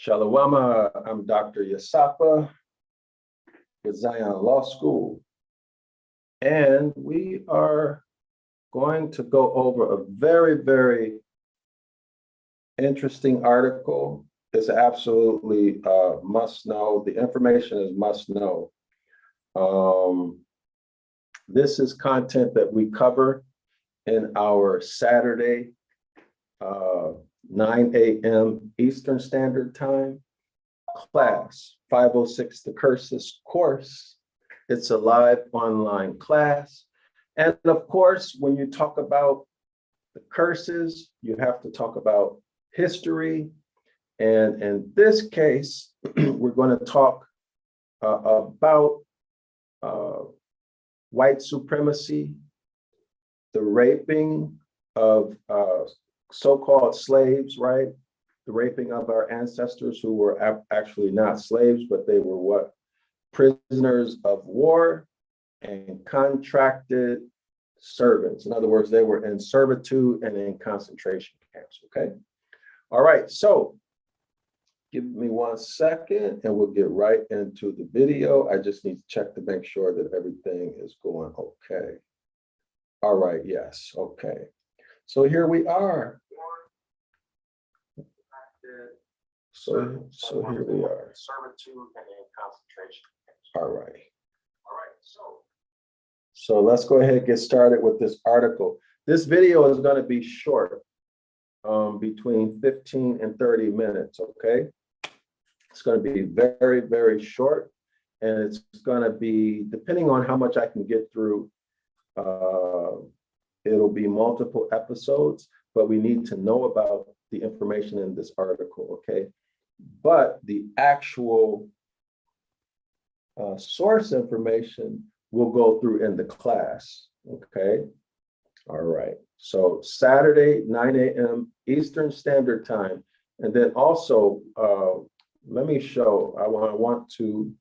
Shalom, I'm Dr. Yasapa with Zion Law School, and we are going to go over a very, very interesting article. It's absolutely must know. The information is must know. This is content that we cover in our Saturday 9 a.m. Eastern Standard Time class, 506 The Curses course. It's a live online class. And of course, when you talk about the curses, you have to talk about history. And in this case, we're going to talk about white supremacy, the raping of so-called slaves, right? The raping of our ancestors who were actually not slaves, but they were what? Prisoners of war and contracted servants. In other words, they were in servitude and in concentration camps, okay? All right, so give me 1 second and we'll get right into the video. I just need to check to make sure that everything is going okay. All right, yes, okay. So here we are. So here we are. Servitude and in concentration. All right. So let's go ahead and get started with this article. This video is going to be short, between 15 and 30 minutes, okay? It's going to be very, very short, and it's going to be, depending on how much I can get through, it'll be multiple episodes, but we need to know about the information in this article, okay? But the actual source information we'll go through in the class, okay? All right, so Saturday, 9 a.m. Eastern Standard Time. And then also, let me show, I want to,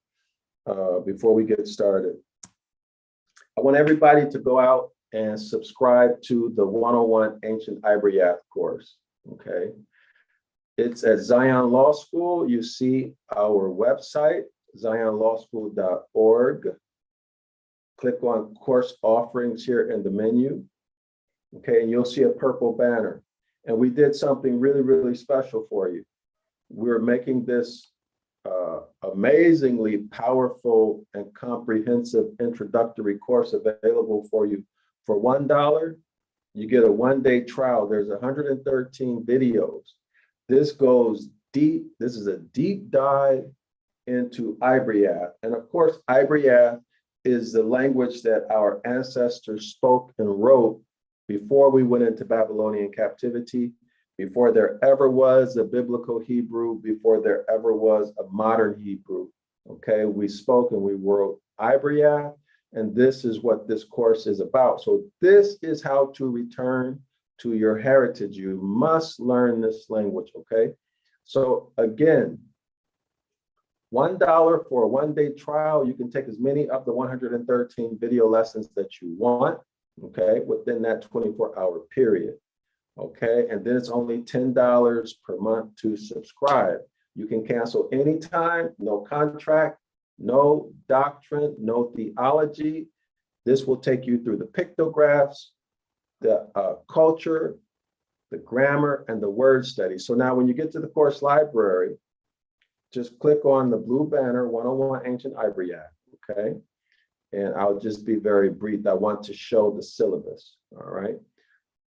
before we get started, I want everybody to go out and subscribe to the 101 Ancient Ibaryath course, okay? It's at Zion Law School. You see our website, zionlawschool.org. Click on course offerings here in the menu, okay? And you'll see a purple banner. And we did something really, really special for you. We're making this amazingly powerful and comprehensive introductory course available for you for $1. You get a one-day trial. There's 113 videos. This goes deep. This is a deep dive into Ibaryath. And of course, Ibaryath is the language that our ancestors spoke and wrote before we went into Babylonian captivity, before there ever was a biblical Hebrew, before there ever was a modern Hebrew, okay? We spoke and we wrote Ibaryath, and this is what this course is about. So this is how to return to your heritage. You must learn this language, okay? So again, $1 for a one-day trial. You can take as many of the 113 video lessons that you want, okay, within that 24-hour period, okay? And then it's only $10 per month to subscribe. You can cancel anytime, no contract, no doctrine, no theology. This will take you through the pictographs, the culture, the grammar, and the word study. So now when you get to the course library, just click on the blue banner, 101 Ancient Ibaryath, okay? And I'll just be very brief. I want to show the syllabus, all right?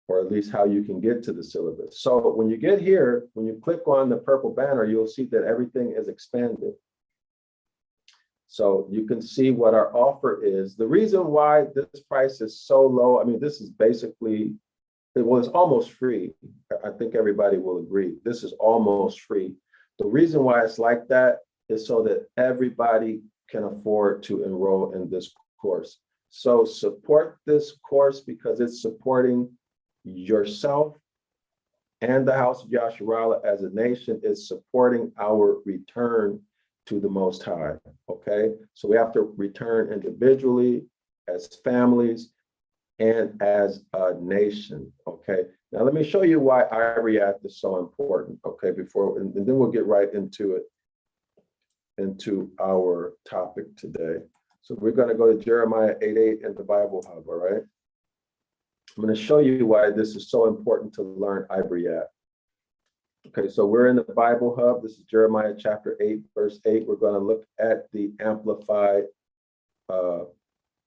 Or at least how you can get to the syllabus. So when you get here, when you click on the purple banner, you'll see that everything is expanded. So you can see what our offer is. The reason why this price is so low, I mean, this is basically, well, it's almost free. I think everybody will agree. This is almost free. The reason why it's like that is so that everybody can afford to enroll in this course. So support this course because it's supporting yourself and the House of Yasharallah as a nation. Is supporting our return to the Most High, okay? So we have to return individually, as families, and as a nation, okay? Now, let me show you why Ibaryath is so important, okay, and then we'll get right into it, into our topic today. So we're going to go to Jeremiah 8:8 in the Bible Hub, all right? I'm going to show you why this is so important to learn Ibaryath. Okay, so we're in the Bible Hub. This is Jeremiah chapter 8, verse 8. We're going to look at the Amplified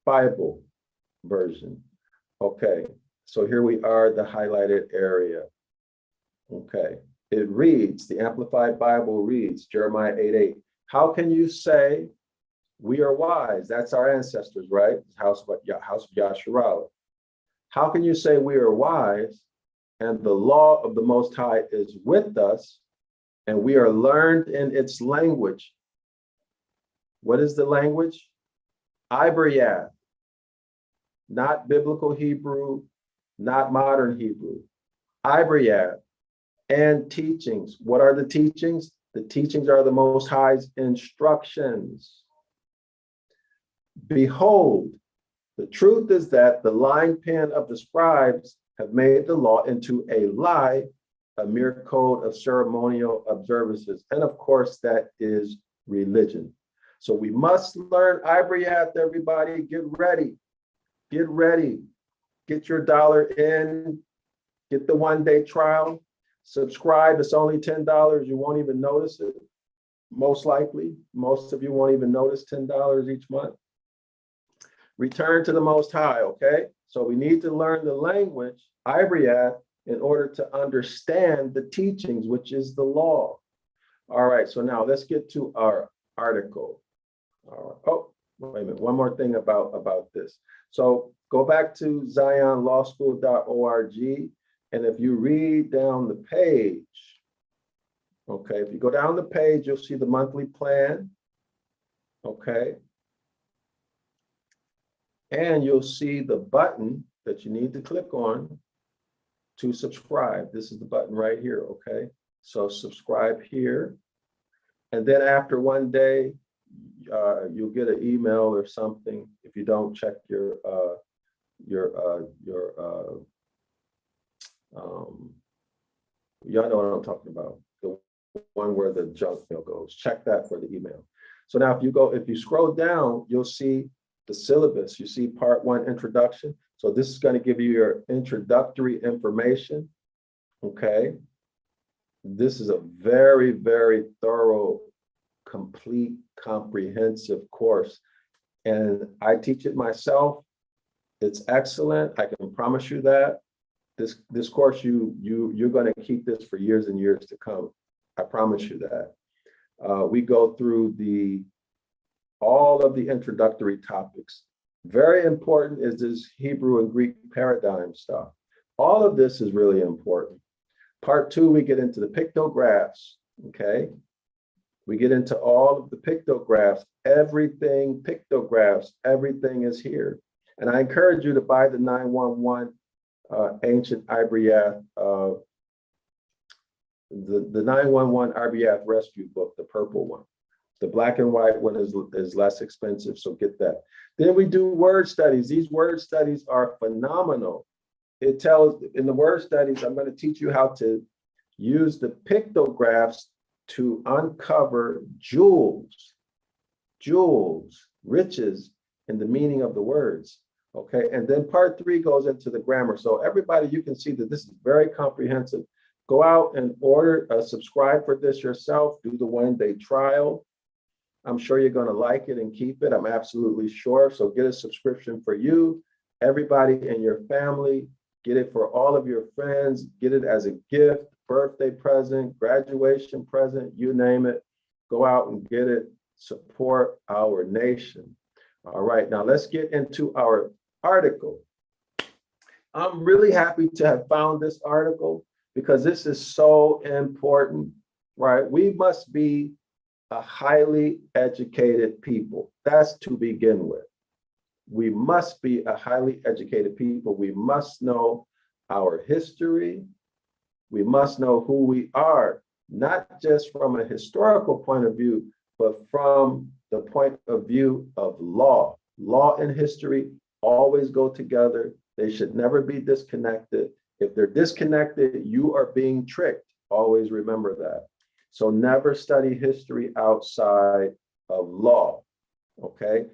Bible version. Okay, so here we are, the highlighted area. Okay, it reads, the Amplified Bible reads, Jeremiah 8:8. How can you say we are wise? That's our ancestors, right? House of Yasharallah. How can you say we are wise and the law of the Most High is with us and we are learned in its language? What is the language? Ibaryath, not biblical Hebrew, not modern Hebrew. Ibaryath and teachings. What are the teachings? The teachings are the Most High's instructions. Behold, the truth is that the lying pen of the scribes have made the law into a lie, a mere code of ceremonial observances. And of course, that is religion. So we must learn Ibaryath, everybody. Get ready. Get ready. Get your dollar in. Get the one-day trial. Subscribe. It's only $10. You won't even notice it. Most likely, most of you won't even notice $10 each month. Return to the Most High, okay? So we need to learn the language, Ibaryath, in order to understand the teachings, which is the law. All right, so now let's get to our article. Oh, wait a minute, one more thing about this. So go back to zionlawschool.org, and if you read down the page, okay, if you go down the page, you'll see the monthly plan, okay? And you'll see the button that you need to click on to subscribe. This is the button right here, okay? So subscribe here. And then after one day, you'll get an email or something if you don't check y'all know what I'm talking about. The one where the junk mail goes. Check that for the email. So now if you scroll down, you'll see the syllabus. You see part 1 introduction. So this is going to give you your introductory information. Okay. This is a very, very thorough, complete, comprehensive course. And I teach it myself. It's excellent. I can promise you that. This course, you're going to keep this for years and years to come. I promise you that. We go through all of the introductory topics. Very important is this Hebrew and Greek paradigm stuff. All of this is really important. Part 2, we get into the pictographs, okay? We get into all of the pictographs, everything is here. And I encourage you to buy the 911 ancient Ibaryath, the 911 Ibaryath rescue book, the purple one. The black and white one is less expensive, so get that. Then we do word studies. These word studies are phenomenal. It tells, in the word studies, I'm going to teach you how to use the pictographs to uncover jewels, riches in the meaning of the words. Okay, and then part 3 goes into the grammar. So everybody, you can see that this is very comprehensive. Go out and subscribe for this yourself. Do the one-day trial. I'm sure you're going to like it and keep it. I'm absolutely sure. So get a subscription for you, everybody in your family. Get it for all of your friends. Get it as a gift, birthday present, graduation present, you name it. Go out and get it. Support our nation. All right, now let's get into our article. I'm really happy to have found this article because this is so important, right? We must be a highly educated people. That's to begin with. We must be a highly educated people. We must know our history. We must know who we are, not just from a historical point of view, but from the point of view of law. Law and history always go together. They should never be disconnected. If they're disconnected, you are being tricked. Always remember that. So never study history outside of law, okay?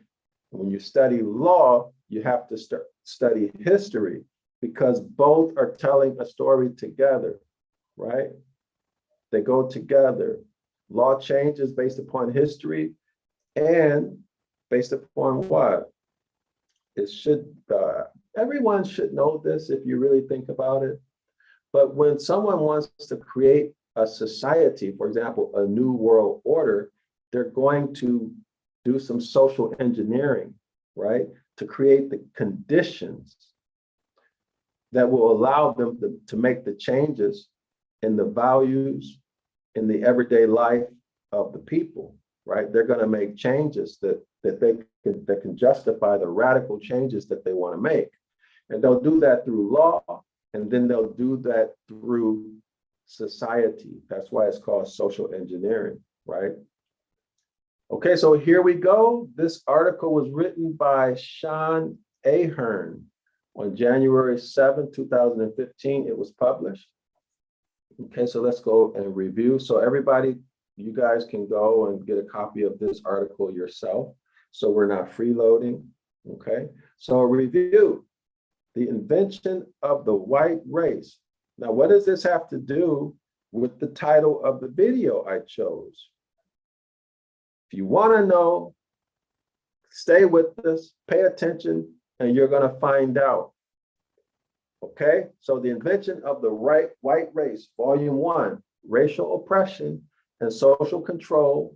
When you study law, you have to study history because both are telling a story together, right? They go together. Law changes based upon history and based upon what? It should, everyone should know this if you really think about it. But when someone wants to create a society, for example, a new world order, they're going to do some social engineering, right? To create the conditions that will allow them to make the changes in the values, in the everyday life of the people, right? They're going to make changes that can justify the radical changes that they want to make. And they'll do that through law, and then they'll do that through society. That's why it's called social engineering, right? Okay, so here we go. This article was written by Sean Ahern on January 7, 2015. It was published. Okay, so let's go and review. So everybody, you guys can go and get a copy of this article yourself. So we're not freeloading, okay? So a review, the invention of the white race. Now, what does this have to do with the title of the video I chose? If you want to know, stay with us, pay attention, and you're going to find out. Okay, so the invention of the white race, volume 1, racial oppression and social control,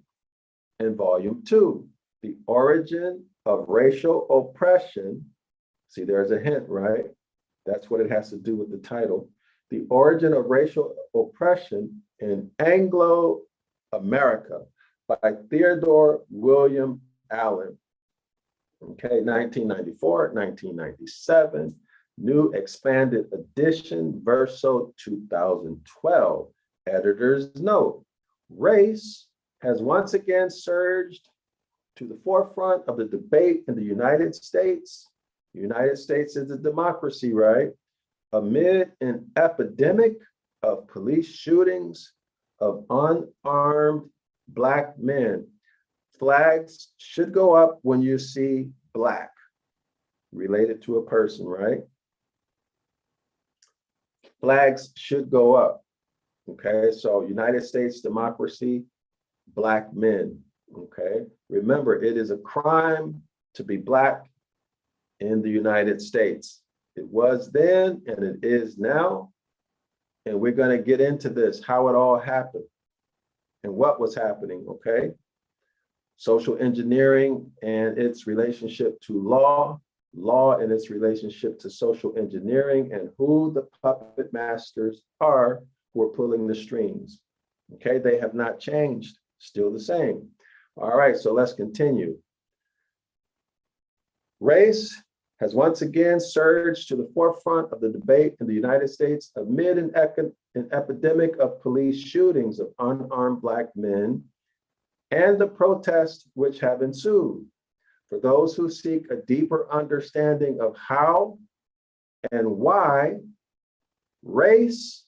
and volume 2, the origin of racial oppression. See, there's a hint, right? That's what it has to do with the title. The origin of racial oppression in Anglo-America by Theodore William Allen. Okay, 1994, 1997. New expanded edition, verso 2012. Editor's note, race has once again surged to the forefront of the debate in the United States. The United States is a democracy, right? Amid an epidemic of police shootings of unarmed Black men. Flags should go up when you see Black, related to a person, right? Flags should go up. Okay, so United States democracy, Black men. Okay, remember, it is a crime to be Black in the United States. It was then and it is now. And we're going to get into this, how it all happened and what was happening. Okay, social engineering and its relationship to law, law and its relationship to social engineering, and who the puppet masters are who are pulling the strings. Okay, they have not changed, still the same. All right, so let's continue. Race has once again surged to the forefront of the debate in the United States amid an epidemic of police shootings of unarmed Black men and the protests which have ensued. For those who seek a deeper understanding of how and why race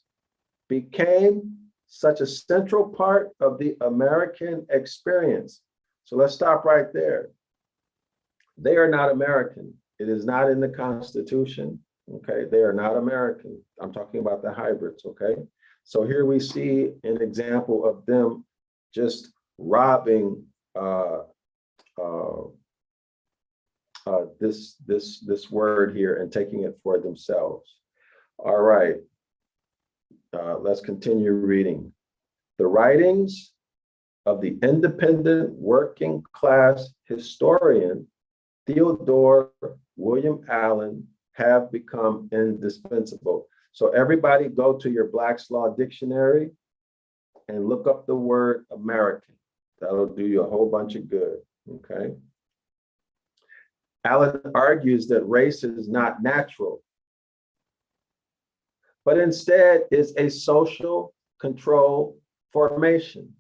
became such a central part of the American experience. So let's stop right there. They are not American. It is not in the Constitution. Okay, they are not American. I'm talking about the hybrids. Okay, so here we see an example of them just robbing this word here and taking it for themselves. All right, let's continue reading. The writings of the independent working class historian Theodore William Allen have become indispensable. So everybody go to your Black's Law Dictionary and look up the word American. That'll do you a whole bunch of good, okay? Allen argues that race is not natural, but instead is a social control formation.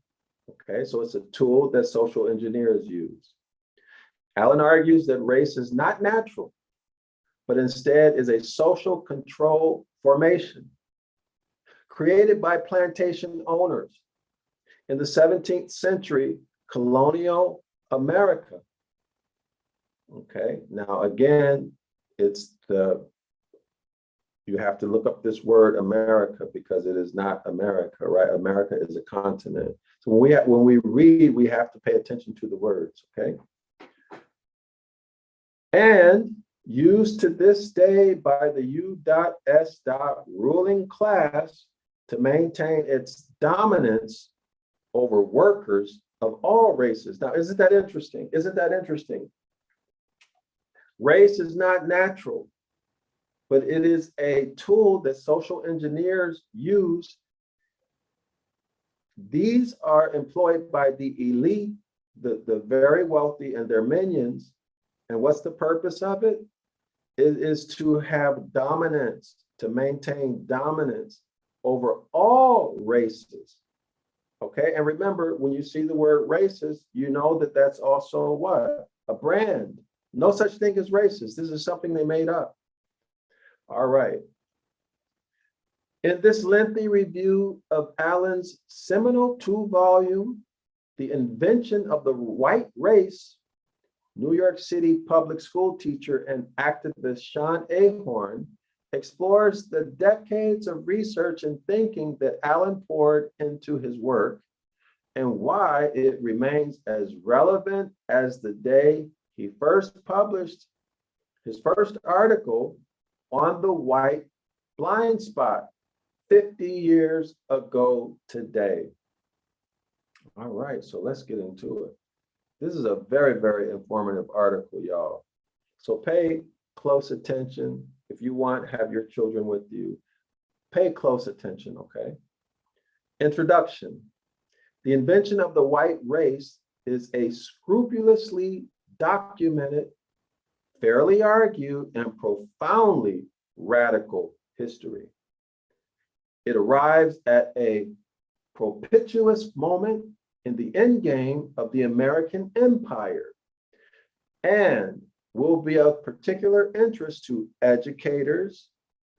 Okay, so it's a tool that social engineers use. Allen argues that race is not natural, but instead is a social control formation created by plantation owners in the 17th century colonial America. Okay, now again, you have to look up this word America because it is not America, right? America is a continent. So when we read, we have to pay attention to the words, okay? And used to this day by the U.S. ruling class to maintain its dominance over workers of all races. Now, isn't that interesting? Isn't that interesting? Race is not natural, but it is a tool that social engineers use. These are employed by the elite, the very wealthy and their minions. And what's the purpose of it? It is to have dominance, to maintain dominance over all races. Okay, and remember, when you see the word racist, you know that that's also what? A brand. No such thing as racist. This is something they made up. All right. In this lengthy review of Allen's seminal two-volume, The Invention of the White Race, New York City public school teacher and activist Sean Ahorn explores the decades of research and thinking that Allen poured into his work and why it remains as relevant as the day he first published his first article on the white blind spot 50 years ago today. All right, so let's get into it. This is a very, very informative article, y'all. So pay close attention. If you want, have your children with you. Pay close attention, okay? Introduction. The invention of the white race is a scrupulously documented, fairly argued, and profoundly radical history. It arrives at a propitious moment in the endgame of the American Empire and will be of particular interest to educators,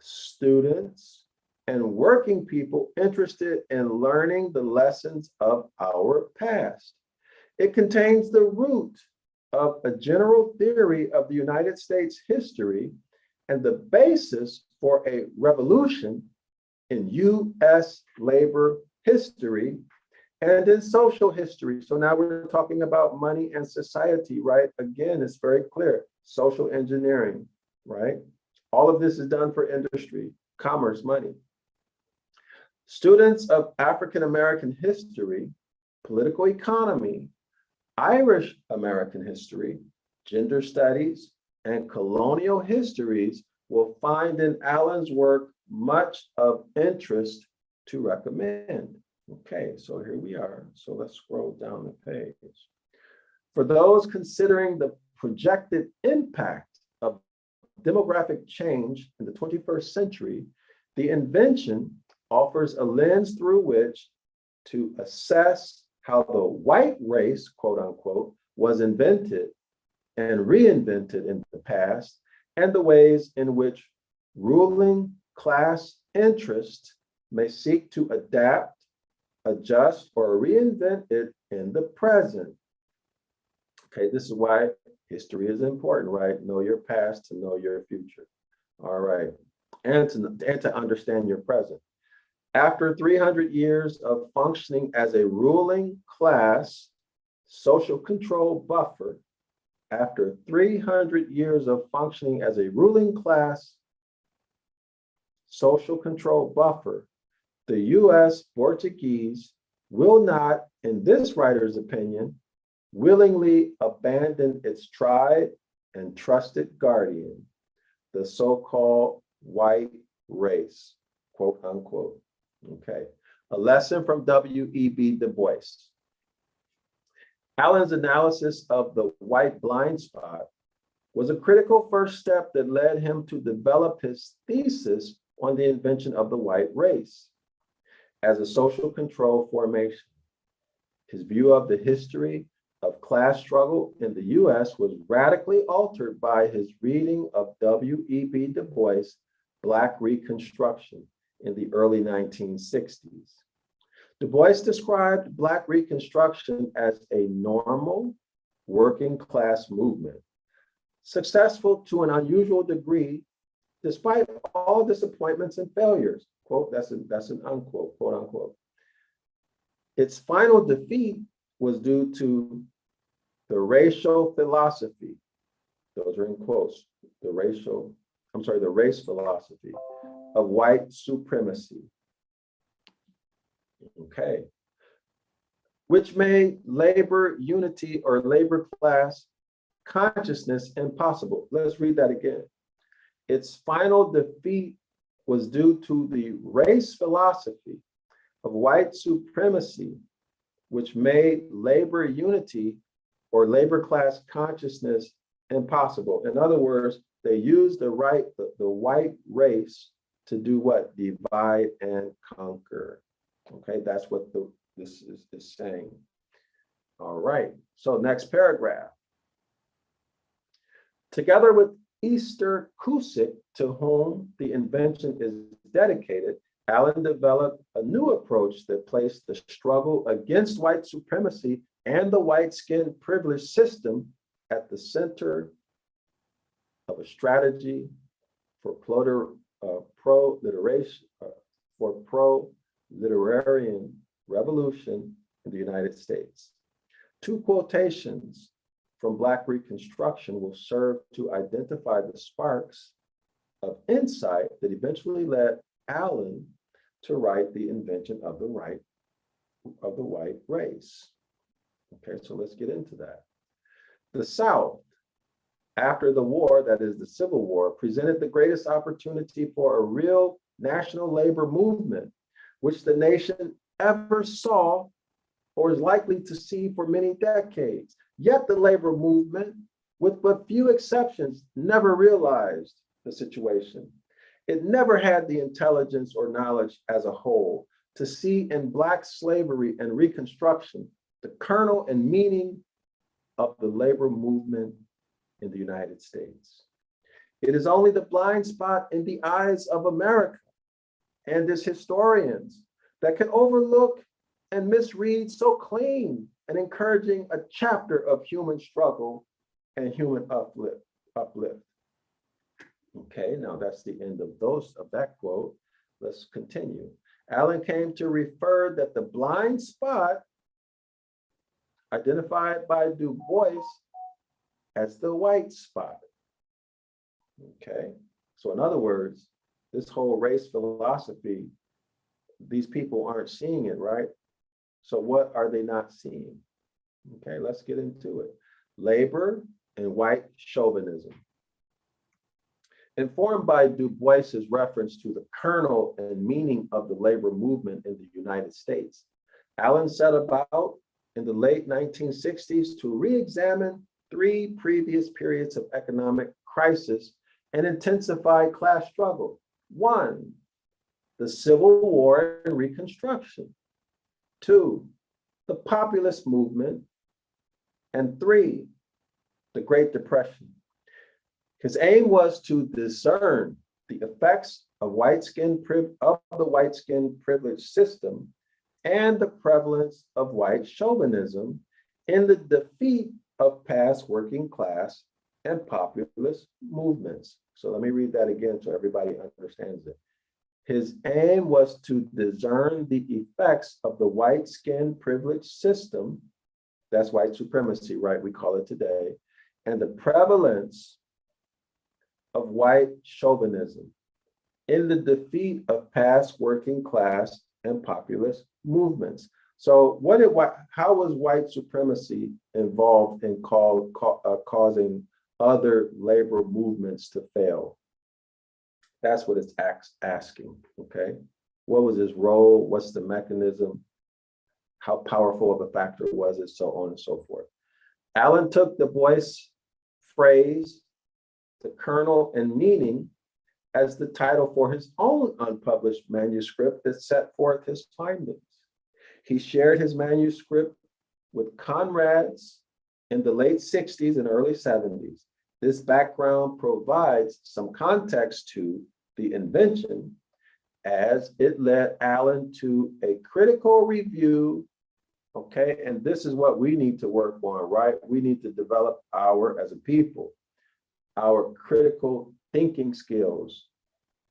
students, and working people interested in learning the lessons of our past. It contains the root of a general theory of the United States history and the basis for a revolution in U.S. labor history and in social history. So now we're talking about money and society, right? Again, it's very clear. Social engineering, right? All of this is done for industry, commerce, money. Students of African American history, political economy, Irish American history, gender studies, and colonial histories will find in Allen's work much of interest to recommend. Okay, so here we are. So let's scroll down the page. For those considering the projected impact of demographic change in the 21st century, the invention offers a lens through which to assess how the white race, quote unquote, was invented and reinvented in the past, and the ways in which ruling class interests may seek to adapt, adjust, or reinvent it in the present. Okay, this is why history is important, right? Know your past to know your future. All right, and to understand your present. After 300 years of functioning as a ruling class social control buffer, after 300 years of functioning as a ruling class social control buffer, the U.S. Portuguese will not, in this writer's opinion, willingly abandon its tried and trusted guardian, the so-called white race, quote unquote. Okay, a lesson from W.E.B. Du Bois. Allen's analysis of the white blind spot was a critical first step that led him to develop his thesis on the invention of the white race as a social control formation. His view of the history of of class struggle in the US was radically altered by his reading of W.E.B. Du Bois' Black Reconstruction in the early 1960s. Du Bois described Black Reconstruction as a normal working class movement, successful to an unusual degree despite all disappointments and failures. Quote, that's an unquote, quote unquote. Its final defeat was due to the racial philosophy, those are in quotes, the race philosophy of white supremacy. Okay. Which made labor unity or labor class consciousness impossible. Let's read that again. Its final defeat was due to the race philosophy of white supremacy, which made labor unity or labor class consciousness impossible. In other words, they used the white race to do what? Divide and conquer. Okay, that's what this is saying. All right, so next paragraph. Together with Easter Cusick, to whom the invention is dedicated, Allen developed a new approach that placed the struggle against white supremacy and the white skin privilege system at the center of a strategy for pro-literarian revolution in the United States. Two quotations from Black Reconstruction will serve to identify the sparks of insight that eventually led Allen to write the invention of the white race. Okay, so let's get into that. The South, after the war, that is the Civil War, presented the greatest opportunity for a real national labor movement, which the nation ever saw or is likely to see for many decades. Yet the labor movement, with but few exceptions, never realized the situation. It never had the intelligence or knowledge as a whole to see in Black slavery and Reconstruction the kernel and meaning of the labor movement in the United States. It is only the blind spot in the eyes of America and its historians that can overlook and misread so clean and encouraging a chapter of human struggle and human uplift. Okay, now that's the end of that quote. Let's continue. Allen came to refer that the blind spot identified by Du Bois as the white spot. Okay, so in other words, this whole race philosophy, these people aren't seeing it, right? So what are they not seeing? Okay, let's get into it. Labor and white chauvinism. Informed by Du Bois's reference to the kernel and meaning of the labor movement in the United States, Allen set about in the late 1960s to re-examine three previous periods of economic crisis and intensified class struggle. One, the Civil War and Reconstruction. Two, the populist movement. And three, the Great Depression. His aim was to discern the effects of the white skin privilege system and the prevalence of white chauvinism in the defeat of past working class and populist movements. So let me read that again so everybody understands it. His aim was to discern the effects of the white skin privilege system, that's white supremacy, right? We call it today, and the prevalence of white chauvinism in the defeat of past working class and populist movements. So how was white supremacy involved in causing other labor movements to fail? That's what it's asking, okay? What was his role? What's the mechanism? How powerful of a factor was it? So on and so forth. Allen took Du Bois' phrase, the kernel and meaning, as the title for his own unpublished manuscript that set forth his findings. He shared his manuscript with comrades in the late 60s and early 70s. This background provides some context to the invention as it led Allen to a critical review. Okay, and this is what we need to work on, right? We need to develop as a people, our critical thinking skills,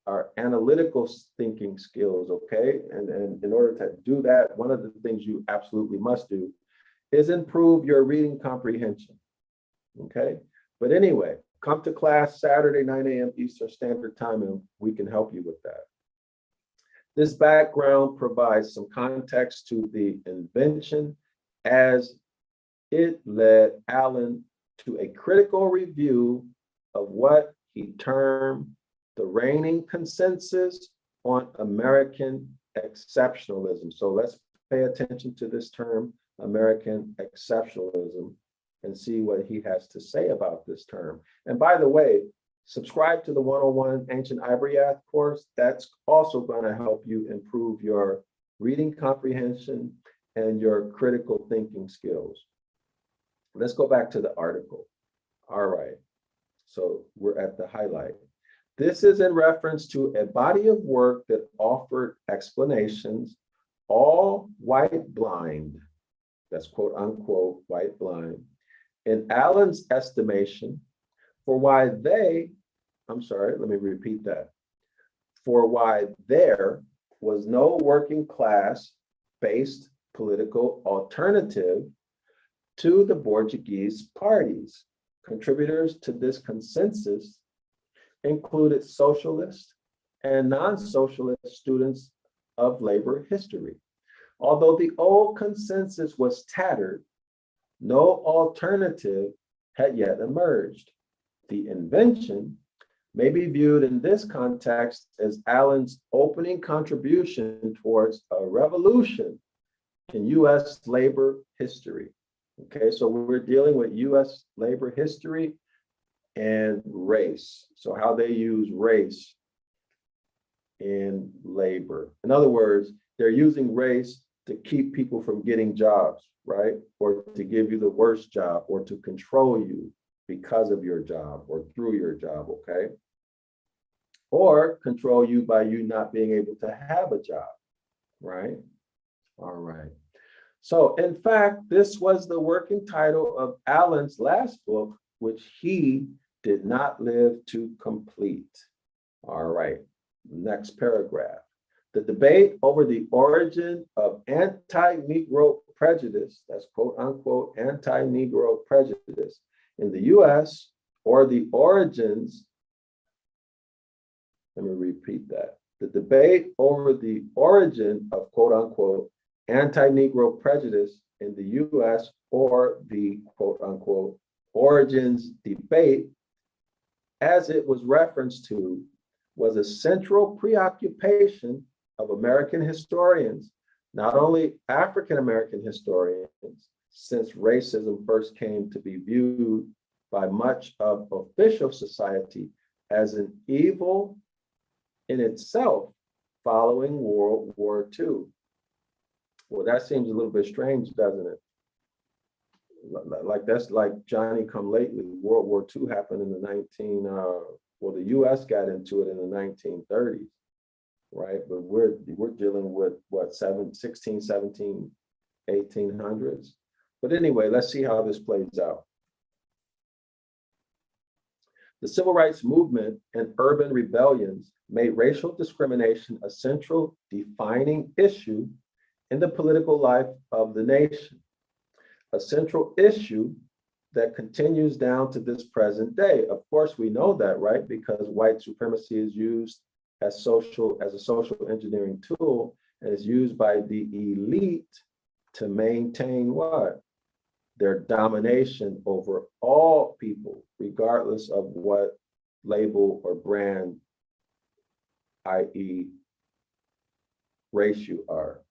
our analytical thinking skills, okay? And in order to do that, one of the things you absolutely must do is improve your reading comprehension, okay? But anyway, come to class Saturday, 9 a.m. Eastern Standard Time, and we can help you with that. This background provides some context to the invention as it led Allen to a critical review of what he termed the reigning consensus on American exceptionalism. So let's pay attention to this term, American exceptionalism, and see what he has to say about this term. And by the way, subscribe to the 101 Ancient Ibaryath course. That's also going to help you improve your reading comprehension and your critical thinking skills. Let's go back to the article. All right, so we're at the highlight. This is in reference to a body of work that offered explanations, all white blind, that's quote unquote white blind, in Allen's estimation, for why there was no working class based political alternative to the bourgeois parties. Contributors to this consensus included socialist and non-socialist students of labor history. Although the old consensus was tattered, no alternative had yet emerged. The invention may be viewed in this context as Allen's opening contribution towards a revolution in US labor history. Okay, so we're dealing with US labor history and race. So how they use race in labor. In other words, they're using race to keep people from getting jobs, right? Or to give you the worst job, or to control you because of your job or through your job, okay? Or control you by you not being able to have a job, right? All right. So in fact, this was the working title of Allen's last book, which he did not live to complete. All right, next paragraph. The debate over the origin of anti-Negro prejudice, that's quote unquote anti-Negro prejudice in the US, or the origins, let me repeat that. The debate over the origin of quote unquote anti-Negro prejudice in the US, or the quote unquote origins debate, as it was referenced to, was a central preoccupation of American historians, not only African American historians, since racism first came to be viewed by much of official society as an evil in itself following World War II. Well, that seems a little bit strange, doesn't it? Like that's like Johnny come lately. World War II happened in the the US got into it in the 1930s, right? But we're dealing with what, 16, 17, 1800s. But anyway, let's see how this plays out. The civil rights movement and urban rebellions made racial discrimination a central defining issue in the political life of the nation, a central issue that continues down to this present day. Of course, we know that, right? Because white supremacy is used as a social engineering tool, and is used by the elite to maintain what? Their domination over all people, regardless of what label or brand, i.e. race you are.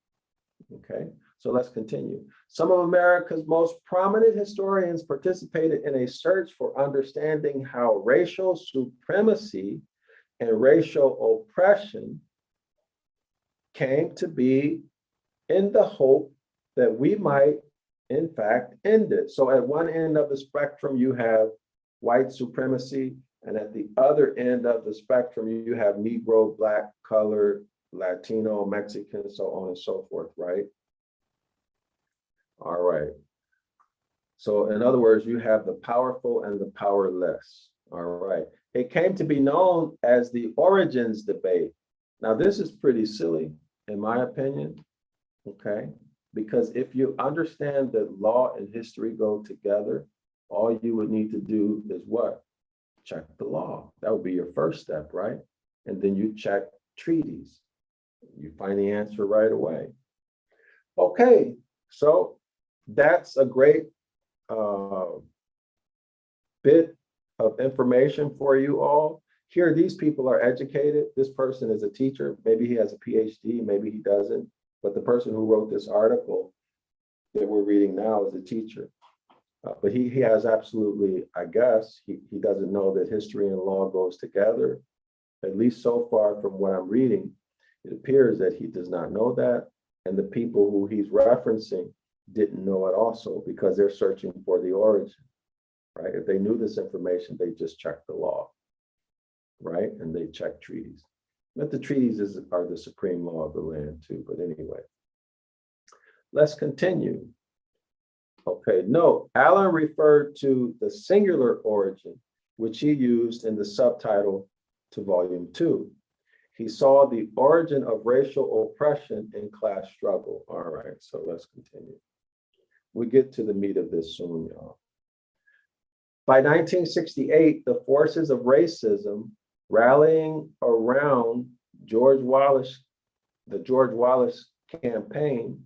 Okay, so let's continue. Some of America's most prominent historians participated in a search for understanding how racial supremacy and racial oppression came to be, in the hope that we might in fact, ended. So at one end of the spectrum, you have white supremacy, and at the other end of the spectrum, you have Negro, Black, colored, Latino, Mexican, so on and so forth, right? All right. So in other words, you have the powerful and the powerless. All right. It came to be known as the origins debate. Now, this is pretty silly, in my opinion, okay? Because if you understand that law and history go together, all you would need to do is what? Check the law. That would be your first step, right? And then you check treaties. You find the answer right away. Okay, so that's a great bit of information for you all. Here, these people are educated. This person is a teacher. Maybe he has a PhD, maybe he doesn't. But the person who wrote this article that we're reading now is a teacher. But he has absolutely, I guess, he doesn't know that history and law goes together. At least so far from what I'm reading, it appears that he does not know that. And the people who he's referencing didn't know it also, because they're searching for the origin, right? If they knew this information, they just check the law, right? And they check treaties. But the treaties are the supreme law of the land too, but anyway. Let's continue. Okay, note, Allen referred to the singular origin, which he used in the subtitle to volume 2. He saw the origin of racial oppression in class struggle. All right, so let's continue. We get to the meat of this soon, y'all. By 1968, the forces of racism rallying around the George Wallace campaign,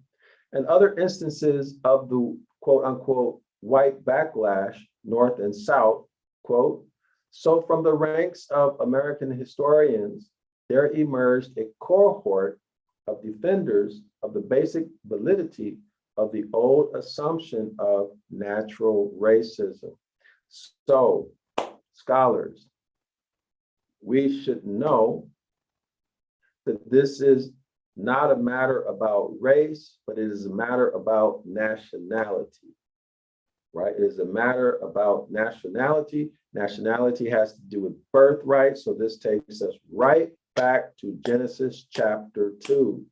and other instances of the quote unquote white backlash, North and South, quote, so from the ranks of American historians, there emerged a cohort of defenders of the basic validity of the old assumption of natural racism. So, scholars, we should know that this is not a matter about race, but it is a matter about nationality, right? It is a matter about nationality. Nationality has to do with birthright. So this takes us right back to Genesis chapter 2.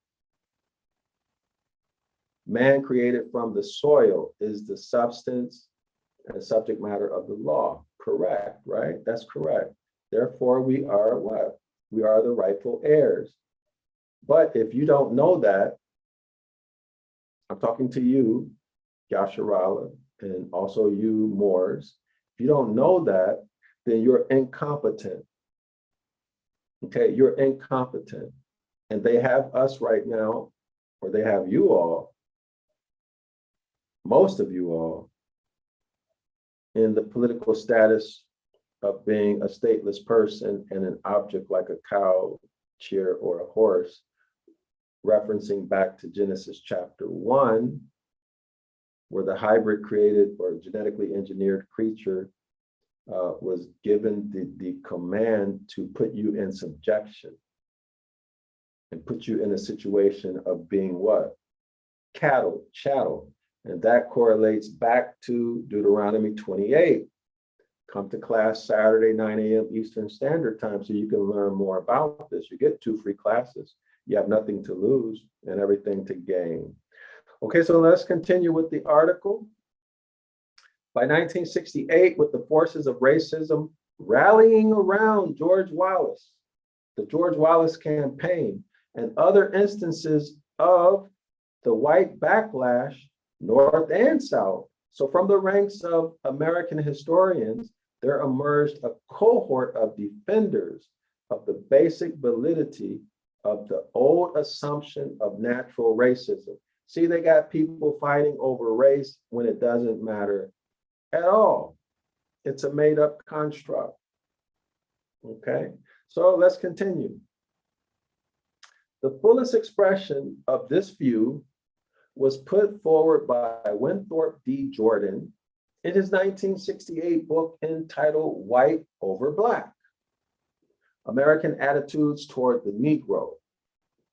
Man created from the soil is the substance and subject matter of the law. Correct, right? That's correct. Therefore, we are what? We are the rightful heirs. But if you don't know that, I'm talking to you, Yasharala, and also you, Moors. If you don't know that, then you're incompetent. Okay, you're incompetent. And they have us right now, or they have you all, most of you all, in the political status of being a stateless person and an object like a cow, chair, or a horse, referencing back to Genesis chapter 1, where the hybrid created or genetically engineered creature was given the command to put you in subjection and put you in a situation of being what? Cattle, chattel. And that correlates back to Deuteronomy 28. Come to class Saturday, 9 a.m. Eastern Standard Time so you can learn more about this. You get 2 free classes. You have nothing to lose and everything to gain. Okay, so let's continue with the article. By 1968, with the forces of racism rallying around George Wallace, the George Wallace campaign, and other instances of the white backlash, North and South. So from the ranks of American historians, there emerged a cohort of defenders of the basic validity of the old assumption of natural racism. See, they got people fighting over race when it doesn't matter at all. It's a made-up construct. Okay, so let's continue. The fullest expression of this view was put forward by Winthrop D. Jordan in his 1968 book entitled White Over Black: American Attitudes Toward the Negro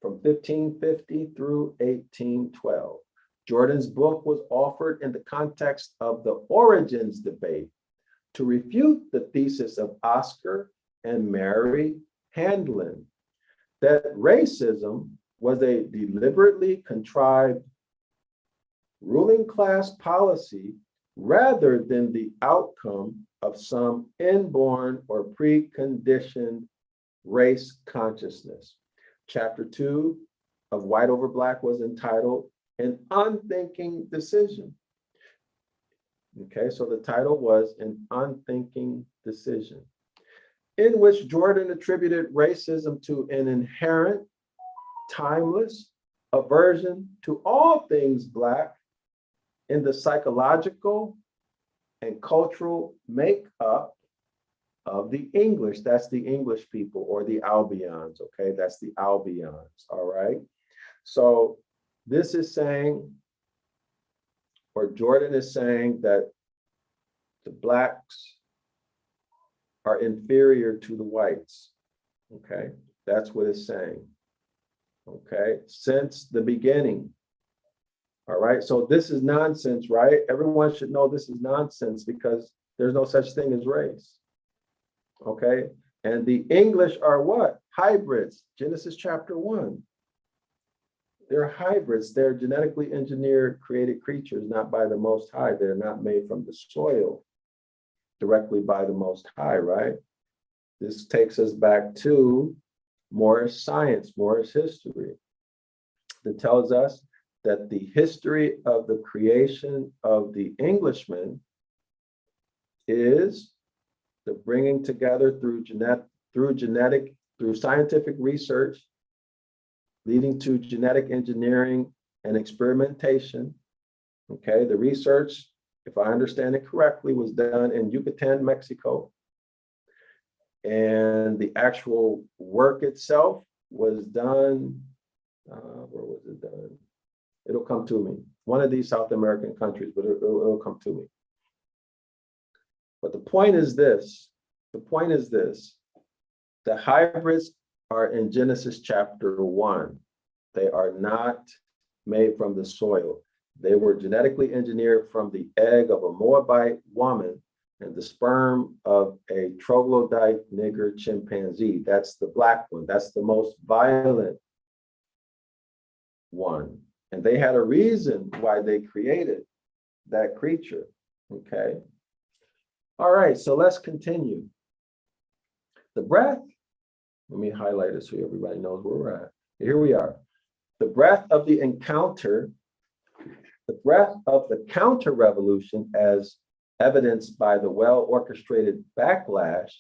from 1550 through 1812. Jordan's book was offered in the context of the origins debate to refute the thesis of Oscar and Mary Handlin that racism was a deliberately contrived ruling class policy rather than the outcome of some inborn or preconditioned race consciousness. Chapter 2 of White Over Black was entitled An Unthinking Decision. Okay, so the title was An Unthinking Decision, in which Jordan attributed racism to an inherent, timeless aversion to all things Black in the psychological and cultural makeup of the English. That's the English people, or the Albions, okay? That's the Albions, all right? So this is saying, or Jordan is saying, that the Blacks are inferior to the whites, okay? That's what it's saying, okay? Since the beginning, all right? So this is nonsense, right? Everyone should know this is nonsense because there's no such thing as race, okay? And the English are what? Hybrids, Genesis chapter 1. They're hybrids. They're genetically engineered, created creatures, not by the Most High. They're not made from the soil directly by the Most High, right? This takes us back to Moorish science, Moorish history, that tells us that the history of the creation of the Englishman is the bringing together through scientific research, leading to genetic engineering and experimentation. Okay, the research, if I understand it correctly, was done in Yucatan, Mexico. And the actual work itself was done, where was it done? It'll come to me. One of these South American countries, but it'll come to me. But the point is this, the hybrids are in Genesis chapter 1. They are not made from the soil. They were genetically engineered from the egg of a Moabite woman and the sperm of a troglodyte nigger chimpanzee. That's the Black one. That's the most violent one. And they had a reason why they created that creature, okay? All right, so let's continue. The breath, let me highlight it so everybody knows where we're at. Here we are. The breath of the encounter, the breath of the counter-revolution, as evidenced by the well-orchestrated backlash,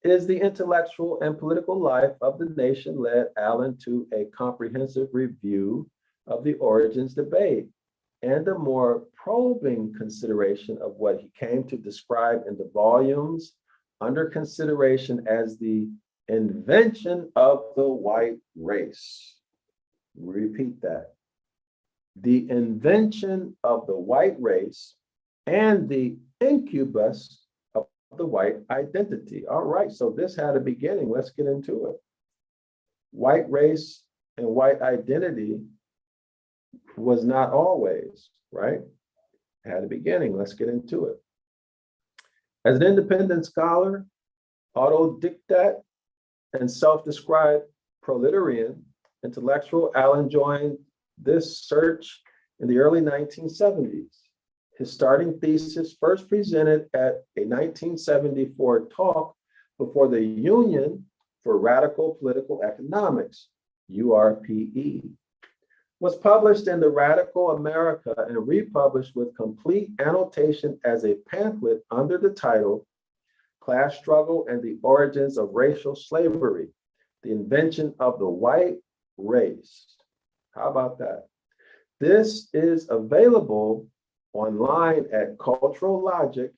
is the intellectual and political life of the nation led Allen to a comprehensive review of the origins debate and a more probing consideration of what he came to describe in the volumes under consideration as the invention of the white race. Repeat that. The invention of the white race and the incubus of the white identity. All right, so this had a beginning. Let's get into it. White race and white identity was not always, right? Had a beginning. Let's get into it. As an independent scholar, autodidact, and self-described proletarian intellectual, Allen joined this search in the early 1970s. His starting thesis, first presented at a 1974 talk before the Union for Radical Political Economics, URPE, was published in the Radical America and republished with complete annotation as a pamphlet under the title Class Struggle and the Origins of Racial Slavery, the Invention of the White Race. How about that? This is available online at Cultural Logic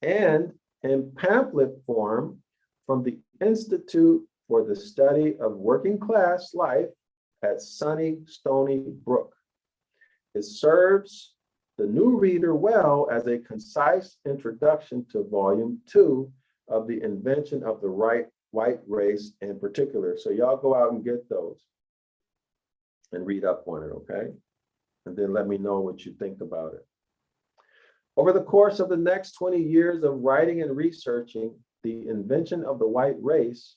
and in pamphlet form from the Institute for the Study of Working Class Life at Sunny Stony Brook. It serves the new reader well as a concise introduction to Volume 2 of the Invention of the White Race in particular. So y'all go out and get those and read up on it, okay? and then let me know what you think about it. Over the course of the next 20 years of writing and researching the invention of the white race,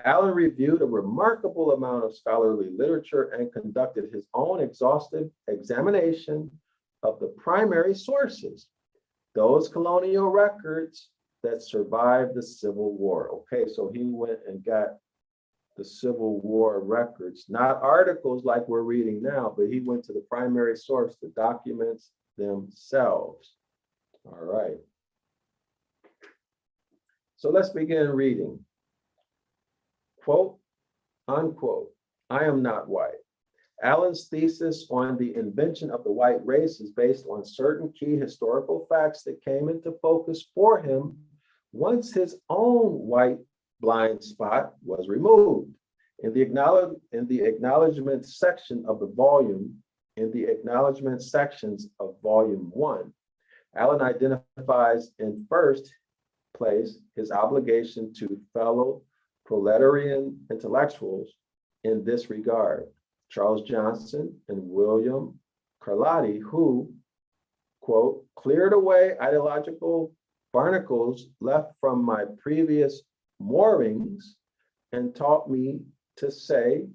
Allen reviewed a remarkable amount of scholarly literature and conducted his own exhaustive examination of the primary sources, those colonial records that survived the Civil War. Okay, so he went and got the Civil War records, not articles like we're reading now, but he went to the primary source, the documents themselves. All right. So let's begin reading. Quote, unquote, I am not white. Allen's thesis on the invention of the white race is based on certain key historical facts that came into focus for him once his own white blind spot was removed. In the acknowledgement section of the volume, in the acknowledgement sections of volume 1, Allen identifies in first place his obligation to fellow proletarian intellectuals in this regard, Charles Johnson and William Carlotti, who, quote, cleared away ideological barnacles left from my previous moorings and taught me to say,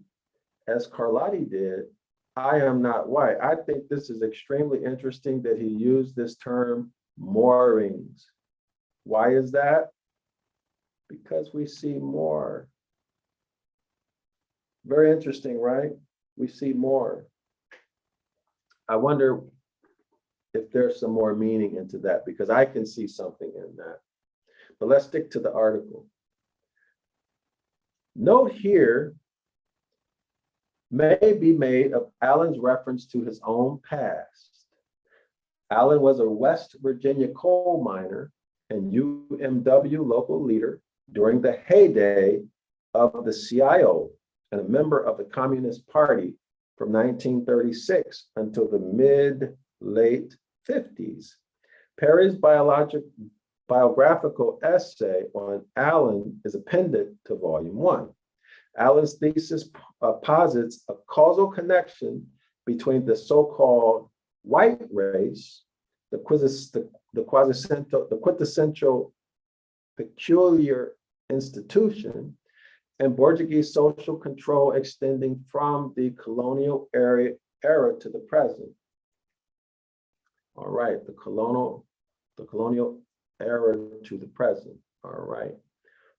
as Carlotti did, I am not white. I think this is extremely interesting that he used this term moorings. Why is that? Because we see more. Very interesting, right? We see more. I wonder if there's some more meaning into that, because I can see something in that. But let's stick to the article. Note here may be made of Allen's reference to his own past. Allen was a West Virginia coal miner and UMW local leader during the heyday of the CIO and a member of the Communist Party from 1936 until the mid-late 50s. Perry's biographical essay on Allen is appended to volume 1. Allen's thesis posits a causal connection between the so-called white race, the quintessential peculiar institution, and bourgeois social control extending from the colonial era to the present. All right, the colonial era to the present. All right.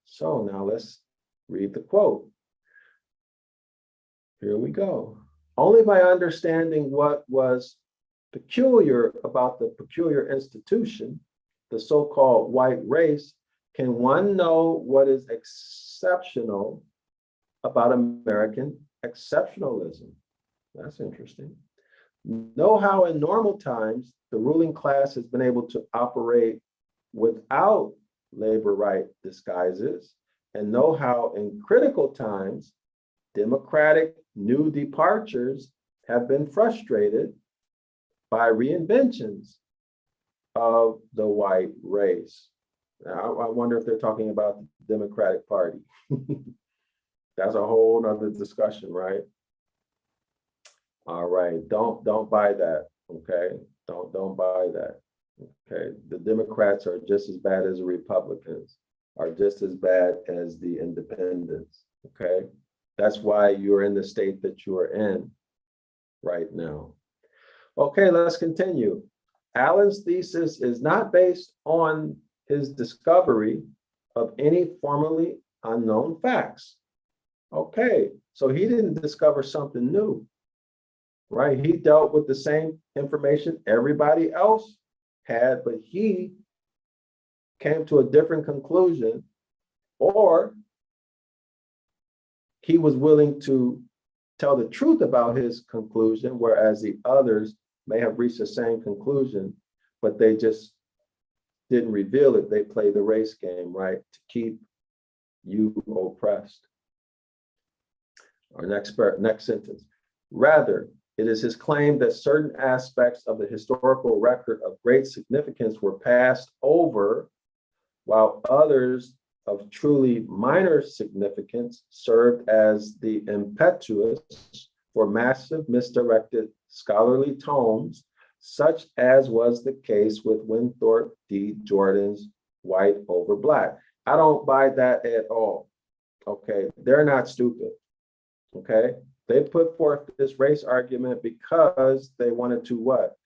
So now let's read the quote. Here we go. Only by understanding what was peculiar about the peculiar institution, the so-called white race, can one know what is exceptional about American exceptionalism. That's interesting. Know how in normal times, the ruling class has been able to operate without labor right disguises, and know how in critical times, democratic new departures have been frustrated by reinventions of the white race. Now, I wonder if they're talking about the Democratic Party. That's a whole nother discussion, right? All right, don't buy that, okay? Don't buy that, okay? The Democrats are just as bad as the Republicans, are just as bad as the independents, okay? That's why you're in the state that you are in right now. Okay, let's continue. Allen's thesis is not based on his discovery of any formerly unknown facts. Okay, so he didn't discover something new, right? He dealt with the same information everybody else had, but he came to a different conclusion, or he was willing to tell the truth about his conclusion, whereas the others may have reached the same conclusion, but they just didn't reveal it. They play the race game, right? To keep you oppressed. Our next sentence. Rather, it is his claim that certain aspects of the historical record of great significance were passed over, while others of truly minor significance served as the impetus for massive misdirected scholarly tomes, such as was the case with Winthrop D. Jordan's White Over Black. I don't buy that at all. Okay, they're not stupid. Okay, they put forth this race argument because they wanted to what?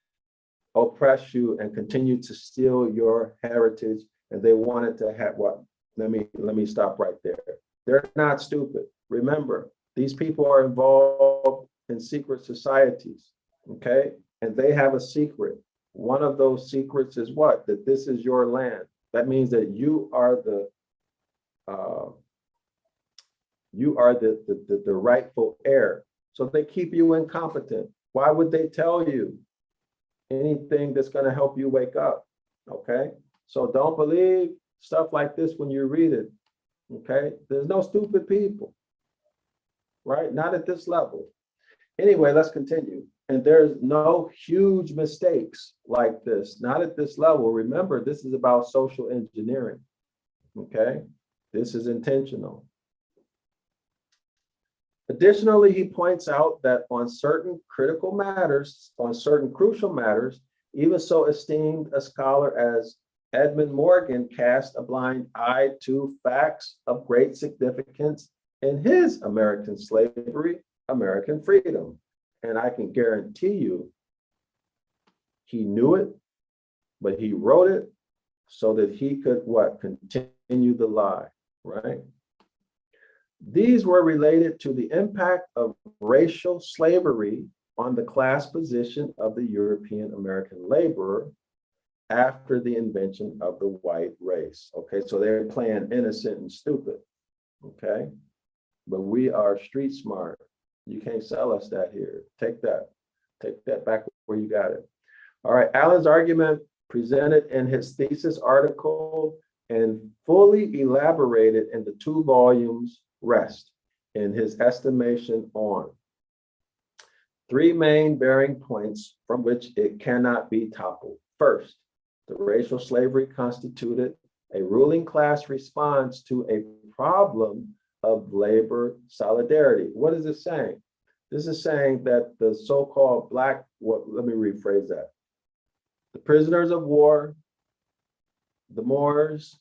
Oppress you and continue to steal your heritage, and they wanted to have what? Let me stop right there. They're not stupid. Remember, these people are involved in secret societies, okay? And they have a secret. One of those secrets is what? That this is your land. That means that you are the rightful heir. So they keep you incompetent. Why would they tell you anything that's going to help you wake up? Okay, so don't believe stuff like this when you read it. Okay, there's no stupid people, right? Not at this level. Anyway, let's continue. And there's no huge mistakes like this, not at this level. Remember, this is about social engineering. Okay, this is intentional. Additionally, he points out that on certain critical matters, on certain crucial matters, even so esteemed a scholar as Edmund Morgan cast a blind eye to facts of great significance in his American Slavery, American Freedom. And I can guarantee you, he knew it, but he wrote it so that he could what? Continue the lie, right? These were related to the impact of racial slavery on the class position of the European American laborer after the invention of the white race. Okay, so they're playing innocent and stupid. Okay, but we are street smart. You can't sell us that here. Take that back where you got it. All right, Allen's argument presented in his thesis article and fully elaborated in the 2 volumes rest in his estimation on 3 main bearing points from which it cannot be toppled. First, the racial slavery constituted a ruling class response to a problem of labor solidarity. What is it saying? This is saying that the so-called Black, let me rephrase that. The prisoners of war, the Moors,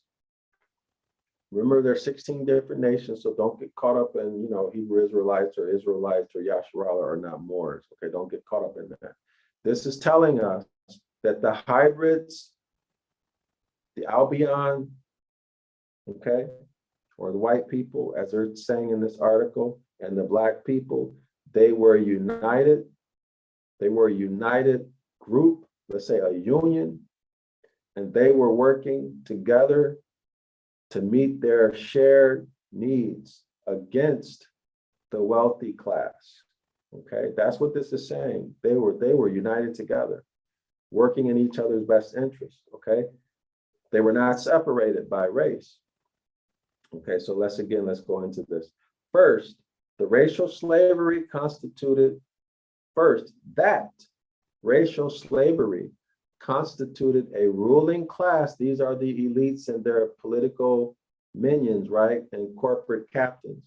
remember there's 16 different nations, so don't get caught up in, Hebrew Israelites or Yasharala are not Moors, okay? Don't get caught up in that. This is telling us that the hybrids, the Albion, okay, or the white people, as they're saying in this article, and the Black people, they were united. They were a united group, let's say a union, and they were working together to meet their shared needs against the wealthy class. Okay, that's what this is saying. They were united together, working in each other's best interest. Okay, they were not separated by race. Okay, so let's go into this. First, the racial slavery constituted a ruling class. These are the elites and their political minions, right? And corporate captains.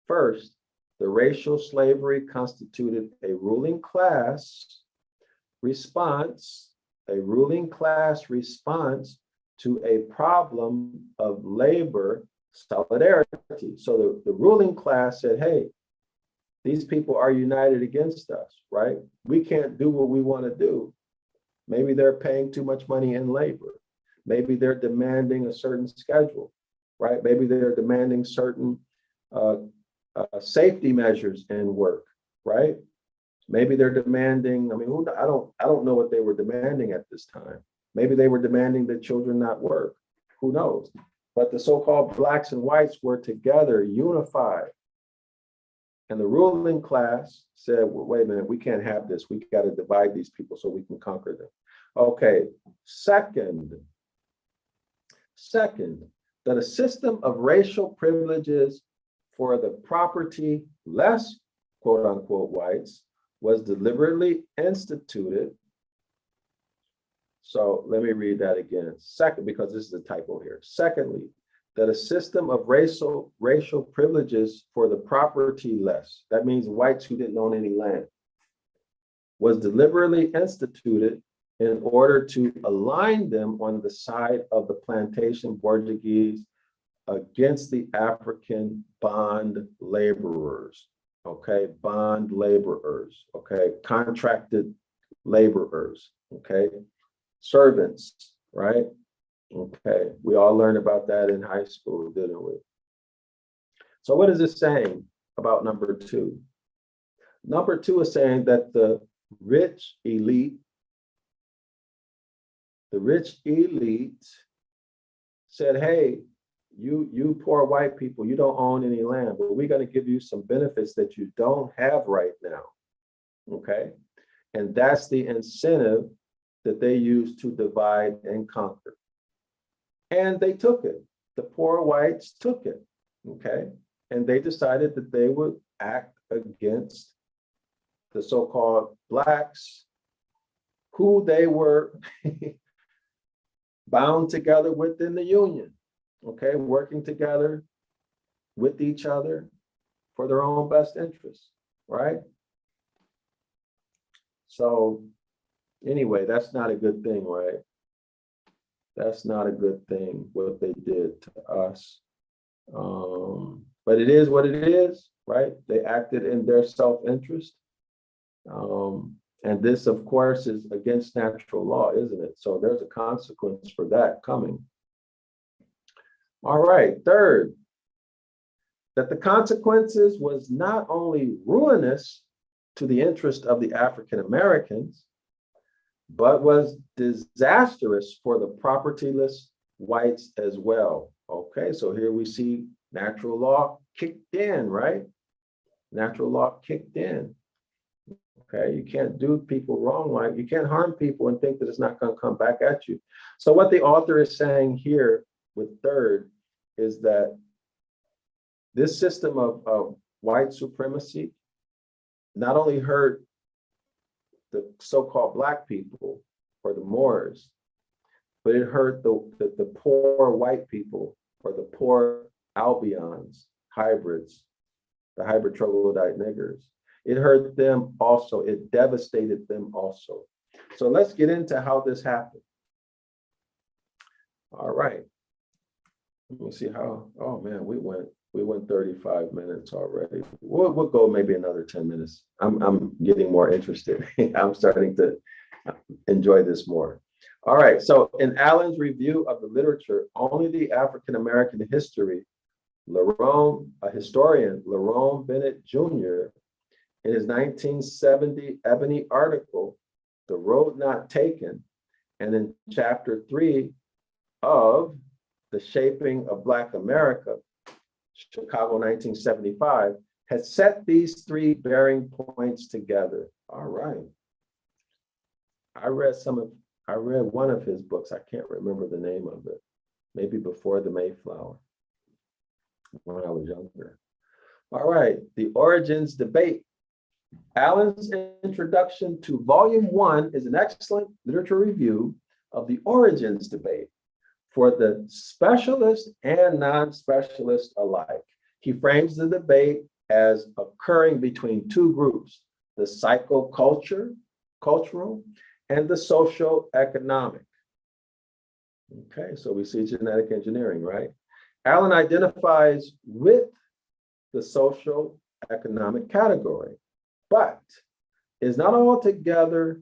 First, the racial slavery constituted a ruling class response to a problem of labor solidarity. So the ruling class said, hey, these people are united against us, right? We can't do what we want to do. Maybe they're paying too much money in labor. Maybe they're demanding a certain schedule, right? Maybe they're demanding certain safety measures in work, right? Maybe they're demanding, I don't know what they were demanding at this time. Maybe they were demanding that children not work. Who knows? But the so-called Blacks and whites were together, unified. And the ruling class said, well, wait a minute, we can't have this. We got to divide these people so we can conquer them. Okay, second, that a system of racial privileges for the property-less, quote unquote, whites was deliberately instituted. So let me read that again. Second, because this is a typo here. Secondly, that a system of racial privileges for the property-less, that means whites who didn't own any land, was deliberately instituted in order to align them on the side of the plantation bourgeoisie against the African bond laborers, okay, bond laborers, okay, contracted laborers, okay, servants, right? Okay, we all learned about that in high school, didn't we? So what is it saying about number two? Number two is saying that the rich elite said, hey, you poor white people, you don't own any land, but we're going to give you some benefits that you don't have right now, okay? And that's the incentive that they use to divide and conquer. And they took it. The poor whites took it, okay? And they decided that they would act against the so-called blacks, who they were bound together within the Union, okay, working together with each other for their own best interests, right? So anyway, that's not a good thing, right? That's not a good thing, what they did to us. But it is what it is, right? They acted in their self-interest. And this, of course, is against natural law, isn't it? So there's a consequence for that coming. All right, third, that the consequences was not only ruinous to the interest of the African Americans, but was disastrous for the propertyless whites as well. Okay, so here we see natural law kicked in, right? Natural law kicked in. Okay, you can't do people wrong, like you can't harm people and think that it's not going to come back at you. So what the author is saying here with third is that this system of white supremacy not only hurt the so-called black people or the Moors, but it hurt the poor white people or the poor Albions, hybrids, the hybrid troglodyte niggers. It hurt them also. It devastated them also. So let's get into how this happened. All right. Let me see how, oh man, we went 35 minutes already. We'll go maybe another 10 minutes. I'm getting more interested. I'm starting to enjoy this more. All right, so in Allen's review of the literature, only the African-American history, a historian, Lerone Bennett Jr., in his 1970 Ebony article, The Road Not Taken, and in chapter 3 of The Shaping of Black America, Chicago 1975, has set these three bearing points together. All right. I read one of his books. I can't remember the name of it. Maybe Before the Mayflower, when I was younger. All right, The Origins Debate. Allen's introduction to Volume 1 is an excellent literature review of the origins debate for the specialist and non-specialist alike. He frames the debate as occurring between two groups, the cultural, and the socio-economic. Okay, so we see genetic engineering, right? Allen identifies with the socio-economic category, but is not altogether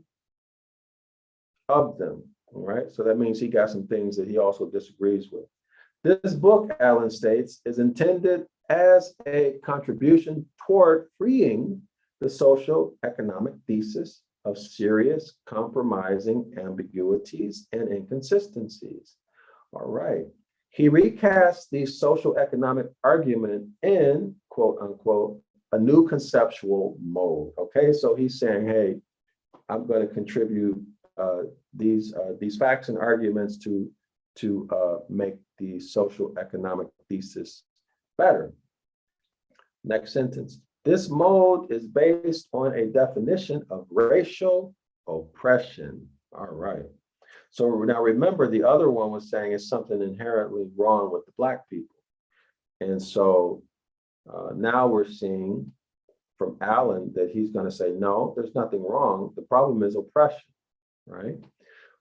of them, all right? So that means he got some things that he also disagrees with. This book, Allen states, is intended as a contribution toward freeing the socio-economic thesis of serious compromising ambiguities and inconsistencies. All right. He recasts the socio-economic argument in, quote unquote, a new conceptual mode. Okay, so he's saying, hey, I'm going to contribute these facts and arguments to make the social economic thesis better. Next sentence. This mode is based on a definition of racial oppression. All right. So now remember, the other one was saying it's something inherently wrong with the Black people. And so now we're seeing from Allen that he's going to say, no, there's nothing wrong. The problem is oppression, right?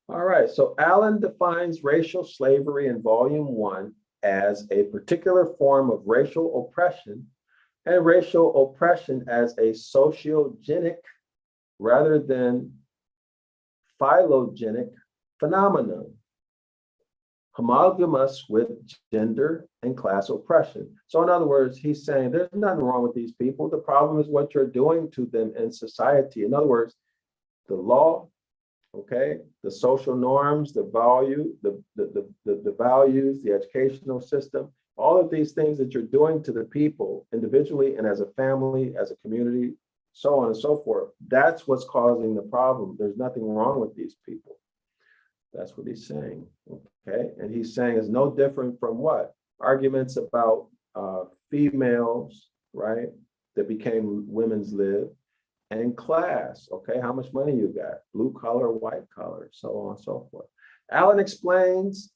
All right, so Allen defines racial slavery in volume 1 as a particular form of racial oppression, and racial oppression as a sociogenic rather than phylogenic phenomenon, homogamous with gender and class oppression. So in other words, he's saying there's nothing wrong with these people. The problem is what you're doing to them in society. In other words, the law, okay, the social norms, the values, the educational system, all of these things that you're doing to the people individually and as a family, as a community, so on and so forth, that's what's causing the problem. There's nothing wrong with these people. That's what he's saying, okay? And he's saying it's no different from what? Arguments about females, right, that became women's lib, and class, okay? How much money you got? Blue collar, white collar, so on and so forth. Allen expands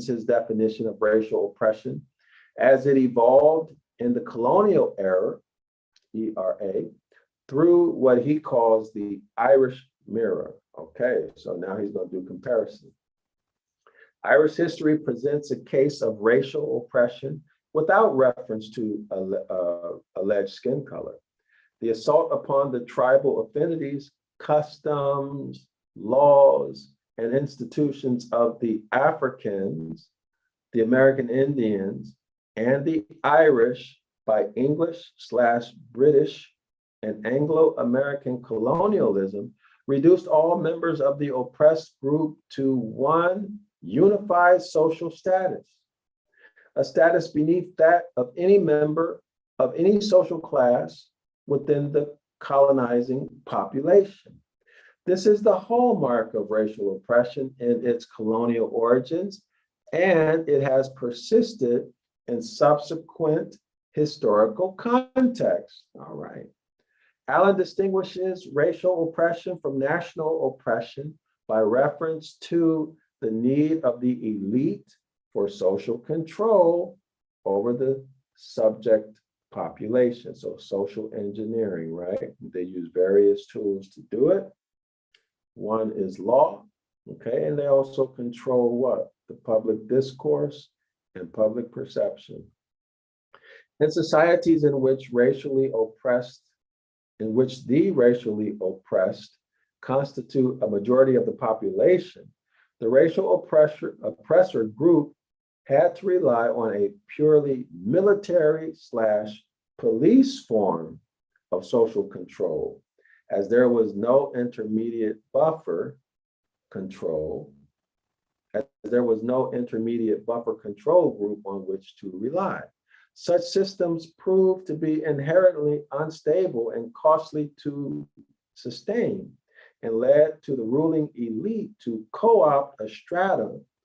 his definition of racial oppression as it evolved in the colonial era, ERA, through what he calls the Irish mirror. Okay, so now he's going to do comparison. Irish history presents a case of racial oppression without reference to alleged skin color. The assault upon the tribal affinities, customs, laws, and institutions of the Africans, the American Indians, and the Irish by English/British and Anglo-American colonialism reduced all members of the oppressed group to one unified social status, a status beneath that of any member of any social class within the colonizing population. This is the hallmark of racial oppression in its colonial origins, and it has persisted in subsequent historical context. All right. Allen distinguishes racial oppression from national oppression by reference to the need of the elite for social control over the subject population. So social engineering, right? They use various tools to do it. One is law, okay? And they also control what? The public discourse and public perception. In societies in which the racially oppressed constitute a majority of the population, the racial oppressor group had to rely on a purely military/police form of social control, as there was no intermediate buffer control group on which to rely. Such systems proved to be inherently unstable and costly to sustain, and led to the ruling elite to co-opt a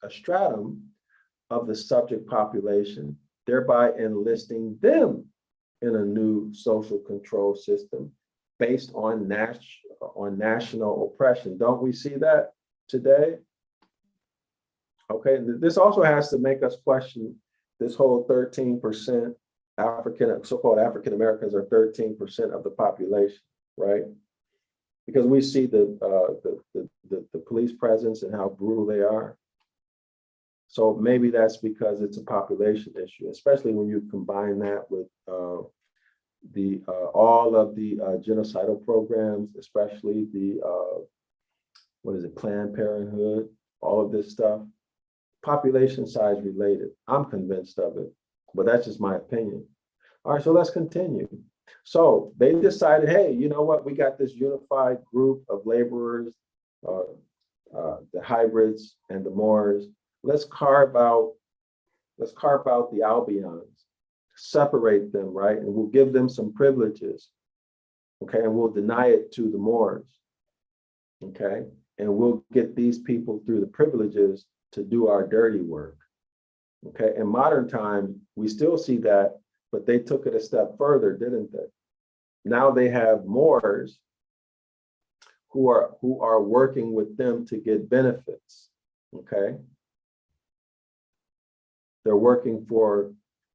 stratum of the subject population, thereby enlisting them in a new social control system based on national oppression. Don't we see that today? Okay, this also has to make us question this whole 13% so-called African Americans are 13% of the population, right? Because we see the police presence and how brutal they are. So maybe that's because it's a population issue, especially when you combine that with all of the genocidal programs, especially the Planned Parenthood, all of this stuff. Population size related. I'm convinced of it, but that's just my opinion. All right, so let's continue. So they decided, hey, you know what? We got this unified group of laborers, the hybrids and the Moors. Let's carve out the Albions, separate them, right? And we'll give them some privileges, okay? And we'll deny it to the Moors, okay? And we'll get these people through the privileges to do our dirty work, okay? In modern times, we still see that, but they took it a step further, didn't they? Now they have Moors who are working with them to get benefits, okay? They're working for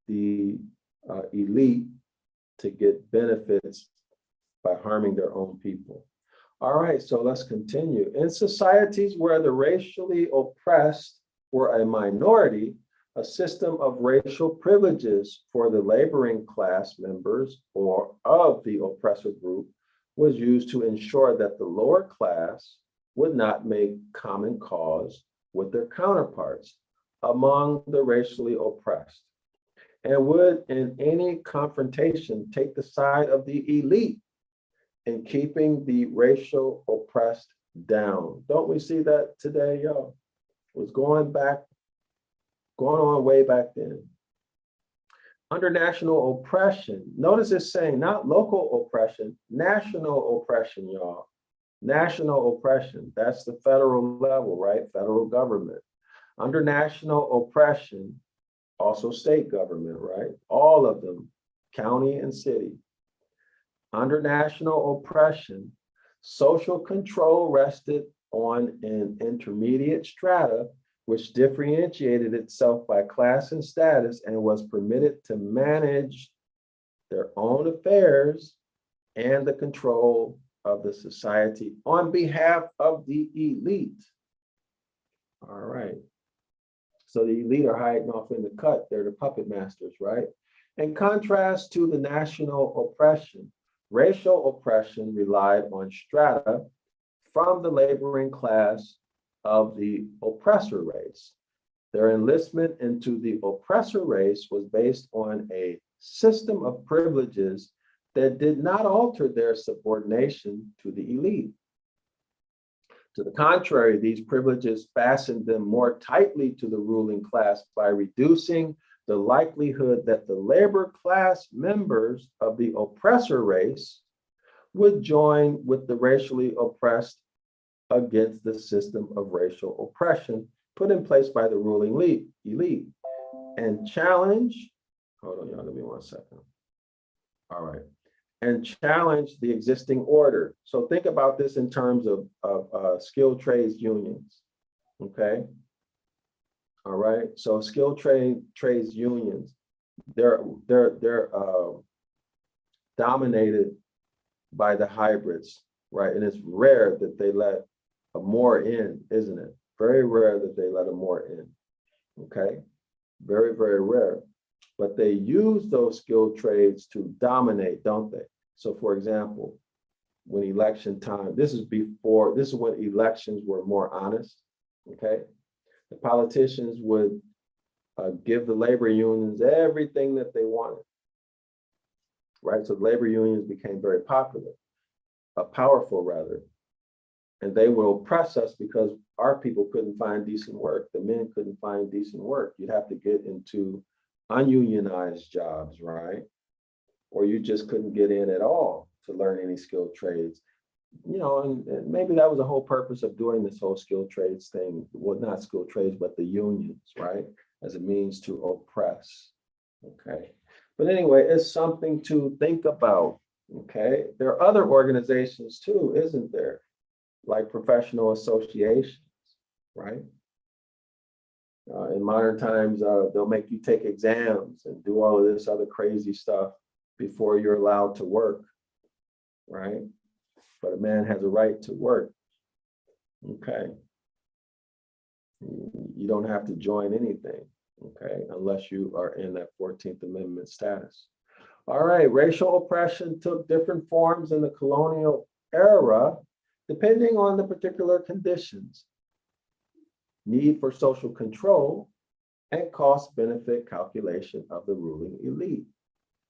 the elite to get benefits by harming their own people. All right, so let's continue. In societies where the racially oppressed were a minority, a system of racial privileges for the laboring class members or of the oppressor group was used to ensure that the lower class would not make common cause with their counterparts among the racially oppressed, and would in any confrontation take the side of the elite in keeping the racial oppressed down. Don't we see that today, y'all? It was going on way back then. Under national oppression, notice it's saying not local oppression, national oppression, y'all. National oppression, that's the federal level, right? Federal government. Under national oppression, also state government, right? All of them, county and city. Under national oppression, social control rested on an intermediate strata which differentiated itself by class and status and was permitted to manage their own affairs and the control of the society on behalf of the elite. All right. So the elite are hiding off in the cut. They're the puppet masters, right? In contrast to the national oppression, racial oppression relied on strata from the laboring class of the oppressor race. Their enlistment into the oppressor race was based on a system of privileges that did not alter their subordination to the elite. To the contrary, these privileges fastened them more tightly to the ruling class by reducing the likelihood that the labor class members of the oppressor race would join with the racially oppressed against the system of racial oppression put in place by the ruling elite and challenge, hold on, y'all, give me 1 second. All right. And challenge the existing order. So think about this in terms of skilled trades unions, okay? All right, so skilled trades unions, they're dominated by the hybrids, right? And it's rare that they let a Moor in, isn't it? Very rare that they let a Moor in, okay? Very, very rare. But they use those skilled trades to dominate, don't they? So for example, when election time, this is when elections were more honest, okay? The politicians would give the labor unions everything that they wanted, right? So labor unions became very popular, powerful rather, and they would oppress us because our people couldn't find decent work. The men couldn't find decent work. You'd have to get into ununionized jobs, right? Or you just couldn't get in at all to learn any skilled trades. You know, and maybe that was the whole purpose of doing this whole skilled trades thing. Well, not skilled trades, but the unions, right? As a means to oppress, okay? But anyway, it's something to think about, okay? There are other organizations too, isn't there? Like professional associations, right? In modern times, they'll make you take exams and do all of this other crazy stuff before you're allowed to work, right? But a man has a right to work, okay? You don't have to join anything, okay? Unless you are in that 14th Amendment status. All right, racial oppression took different forms in the colonial era, depending on the particular conditions, need for social control, and cost-benefit calculation of the ruling elite.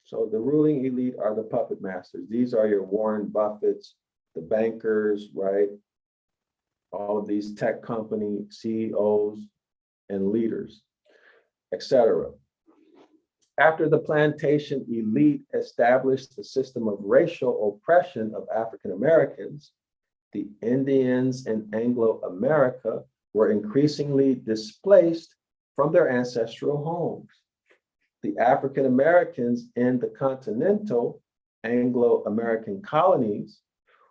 So the ruling elite are the puppet masters. These are your Warren Buffetts, the bankers, right? All of these tech company CEOs and leaders, etc. After the plantation elite established the system of racial oppression of African Americans, the Indians in Anglo-America were increasingly displaced from their ancestral homes. The African Americans in the continental Anglo-American colonies,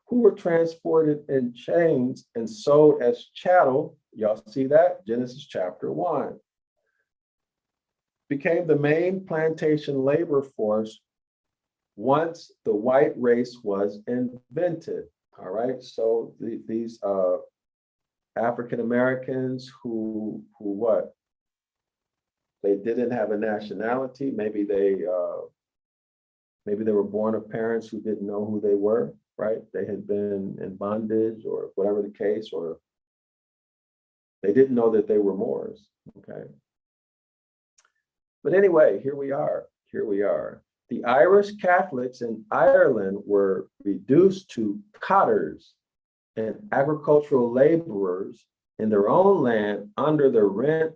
who were transported in chains and sold as chattel, y'all see that? Genesis chapter 1, became the main plantation labor force once the white race was invented. All right, so these African Americans who what? They didn't have a nationality. Maybe they were born of parents who didn't know who they were, right? They had been in bondage or whatever the case, or they didn't know that they were Moors, okay? But anyway, here we are. The Irish Catholics in Ireland were reduced to cottars and agricultural laborers in their own land under the rent-raking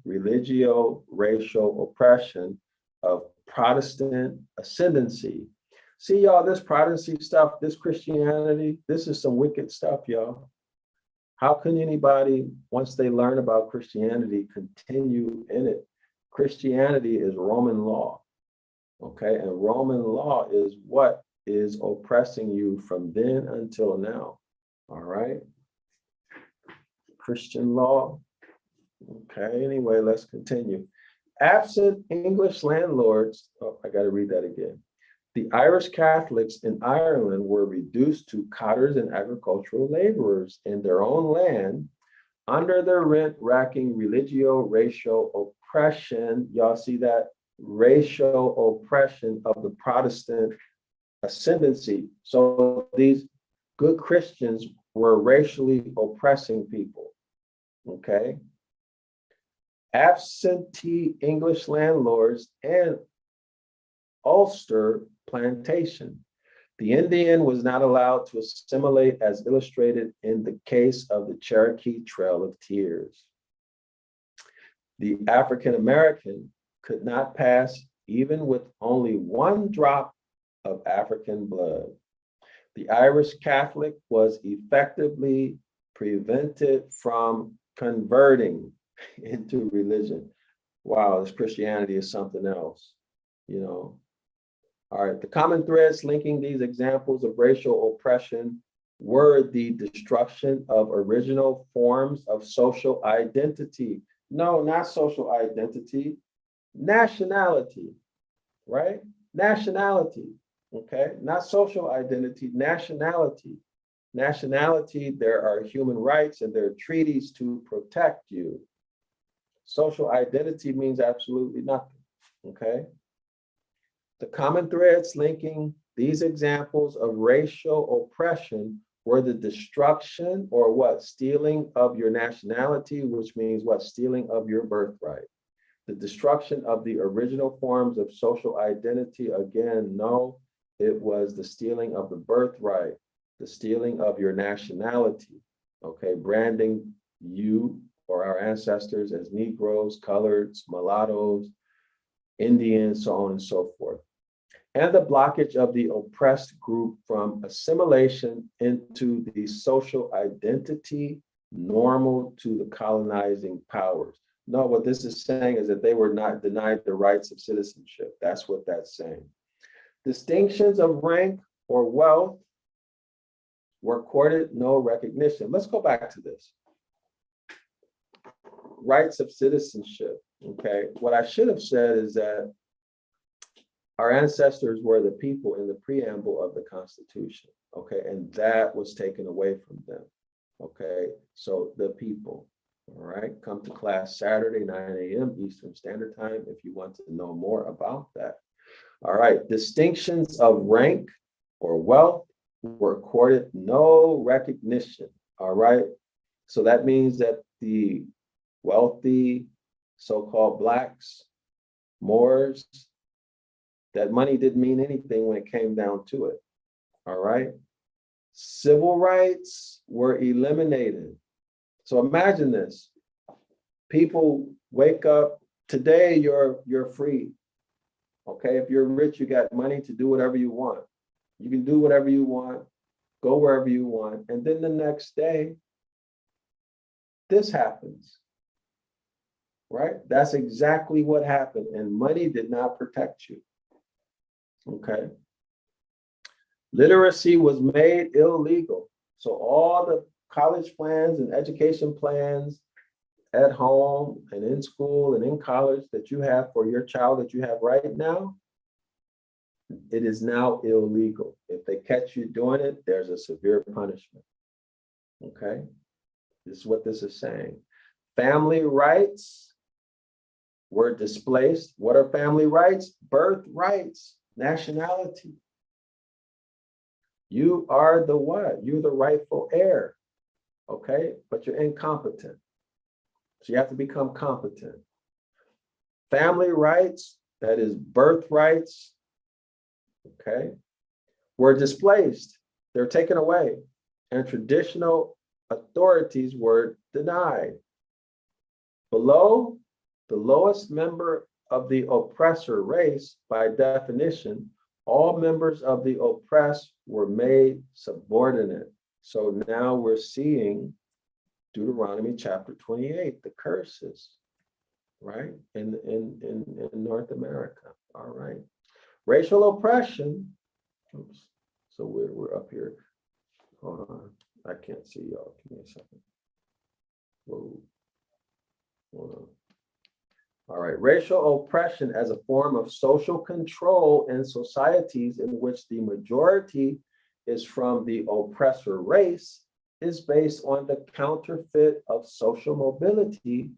religio-racial oppression of Protestant ascendancy. See, y'all, this Protestant stuff, this Christianity, this is some wicked stuff, y'all. How can anybody, once they learn about Christianity, continue in it? Christianity is Roman law, okay? And Roman law is what is oppressing you from then until now, all right? Christian law. Okay, anyway, let's continue. Absent English landlords, oh, I got to read that again. The Irish Catholics in Ireland were reduced to cottars and agricultural laborers in their own land under the rent-racking religio-racial oppression. Y'all see that? Racial oppression of the Protestant ascendancy. So these good Christians were racially oppressing people, okay? Absentee English landlords and Ulster Plantation. The Indian was not allowed to assimilate as illustrated in the case of the Cherokee Trail of Tears. The African American could not pass even with only one drop of African blood. The Irish Catholic was effectively prevented from converting into religion. Wow, this Christianity is something else, you know. All right, the common threads linking these examples of racial oppression were the destruction of original forms of social identity. No, not social identity, nationality, right? Nationality, okay? Not social identity, nationality. Nationality, there are human rights and there are treaties to protect you. Social identity means absolutely nothing, okay? The common threads linking these examples of racial oppression were the destruction or what? Stealing of your nationality, which means what? Stealing of your birthright. The destruction of the original forms of social identity, again, no, it was the stealing of the birthright, the stealing of your nationality, okay? Branding you or our ancestors as Negroes, coloreds, mulattoes, Indians, so on and so forth. And the blockage of the oppressed group from assimilation into the social identity normal to the colonizing powers. No, what this is saying is that they were not denied the rights of citizenship. That's what that's saying. Distinctions of rank or wealth were accorded no recognition. Let's go back to this. Rights of citizenship, okay? What I should have said is that our ancestors were the people in the preamble of the Constitution, okay? And that was taken away from them, okay? So the people, all right? Come to class Saturday, 9 a.m. Eastern Standard Time if you want to know more about that. All right, distinctions of rank or wealth were accorded no recognition, all right? So that means that the wealthy so-called Blacks, Moors, that money didn't mean anything when it came down to it, all right? Civil rights were eliminated. So imagine this. People wake up, today you're free, okay? If you're rich, you got money to do whatever you want. You can do whatever you want, go wherever you want, and then the next day, this happens, right? That's exactly what happened, and money did not protect you. Okay. Literacy was made illegal. So all the college plans and education plans at home and in school and in college that you have for your child that you have right now, It is now illegal. If they catch you doing it, there's a severe punishment. Okay? This is what this is saying. Family rights were displaced. What are family rights? Birth rights, nationality. You are the what? You're the rightful heir. Okay? But you're incompetent. So you have to become competent. Family rights, that is birth rights, okay, were displaced. They're taken away. And traditional authorities were denied. Below, the lowest member of the oppressor race, by definition, all members of the oppressed were made subordinate. So now we're seeing Deuteronomy chapter 28, the curses, right? In North America. All right. Racial oppression. Oops. So we're up here. Hold on. I can't see y'all. Give me a second. Whoa. Hold on. All right. Racial oppression as a form of social control in societies in which the majority is from the oppressor race is based on the counterfeit of social mobility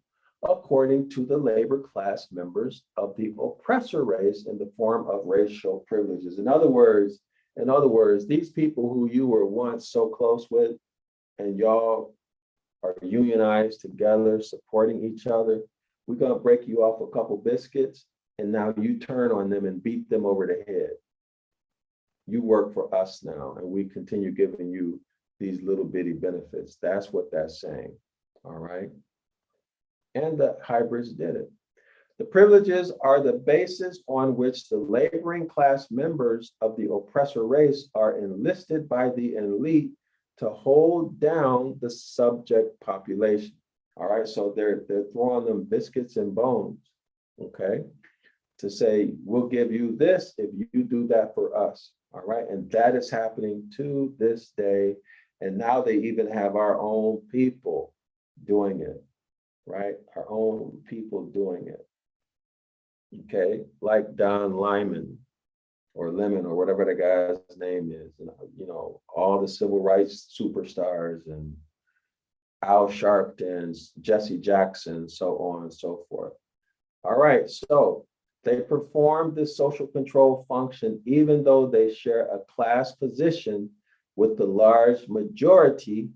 according to the labor class members of the oppressor race in the form of racial privileges. In other words, these people who you were once so close with and y'all are unionized together, supporting each other, we're gonna break you off a couple biscuits and now you turn on them and beat them over the head. You work for us now and we continue giving you these little bitty benefits. That's what that's saying, all right? And the hybrids did it. The privileges are the basis on which the laboring class members of the oppressor race are enlisted by the elite to hold down the subject population. All right, so they're throwing them biscuits and bones, okay, to say, we'll give you this if you do that for us. All right, and that is happening to this day. And now they even have our own people doing it, right? Our own people doing it. Okay, like Don Lyman or Lemon or whatever the guy's name is, and you know, all the civil rights superstars and Al Sharpton, Jesse Jackson, so on and so forth. All right, so they perform this social control function even though they share a class position with the large majority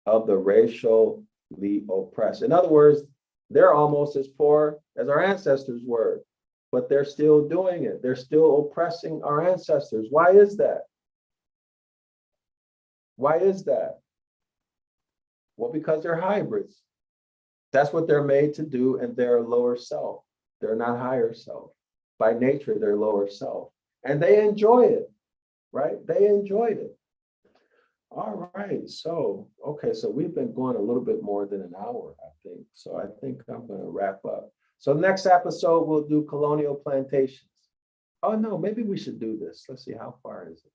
of the racially oppressed. In other words, they're almost as poor as our ancestors were, but they're still doing it. They're still oppressing our ancestors. Why is that? Why is that? Well, because they're hybrids. That's what they're made to do, and they're a lower self. They're not higher self. By nature, they're lower self. And they enjoy it, right? They enjoyed it. All right, so, okay, so we've been going a little bit more than an hour, I think. So I think I'm gonna wrap up. So next episode, we'll do Colonial Plantations. Oh no, maybe we should do this. Let's see, how far is it?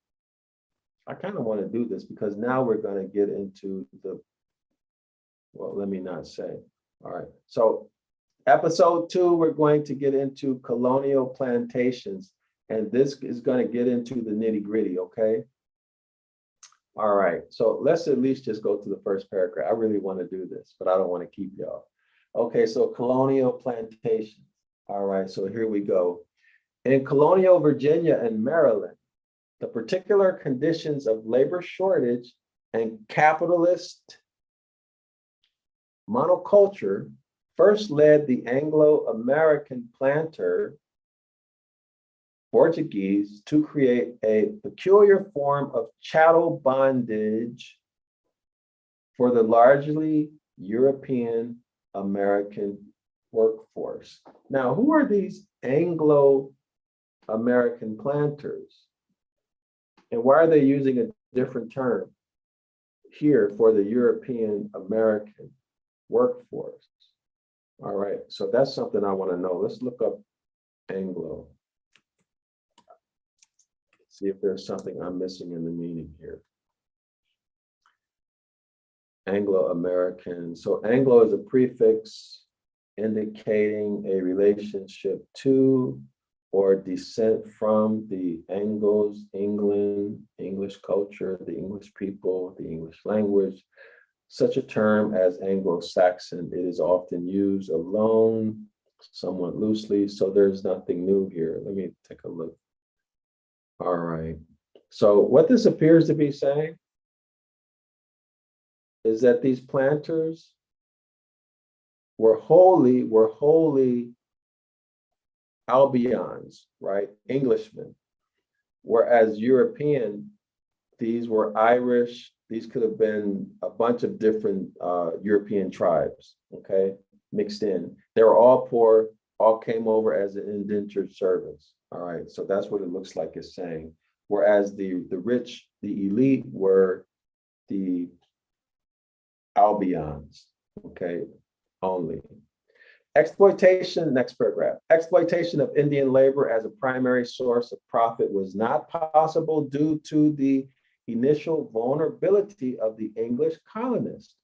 I kind of want to do this because now we're gonna get into the, well, let me not say. All right, so episode 2, we're going to get into Colonial Plantations, and this is gonna get into the nitty gritty, okay? All right, so let's at least just go to the first paragraph. I really want to do this, but I don't want to keep y'all. Okay, so colonial plantations. All right, so here we go. In colonial Virginia and Maryland, the particular conditions of labor shortage and capitalist monoculture first led the Anglo-American planter Portuguese to create a peculiar form of chattel bondage for the largely European American workforce. Now, who are these Anglo-American planters? And why are they using a different term here for the European American workforce? All right, so that's something I want to know. Let's look up Anglo. See if there's something I'm missing in the meaning here. Anglo-American. So Anglo is a prefix indicating a relationship to or descent from the Angles, England, English culture, the English people, the English language. Such a term as Anglo-Saxon, it is often used alone, somewhat loosely, so there's nothing new here. Let me take a look. All right. So what this appears to be saying is that these planters were wholly Albions, right? Englishmen, whereas European, these were Irish, these could have been a bunch of different European tribes, okay, mixed in. They were all poor, all came over as indentured servants. All right, so that's what it looks like it's saying. Whereas the rich, the elite were the Albions, okay, only. Exploitation, next paragraph. Exploitation of Indian labor as a primary source of profit was not possible due to the initial vulnerability of the English colonists,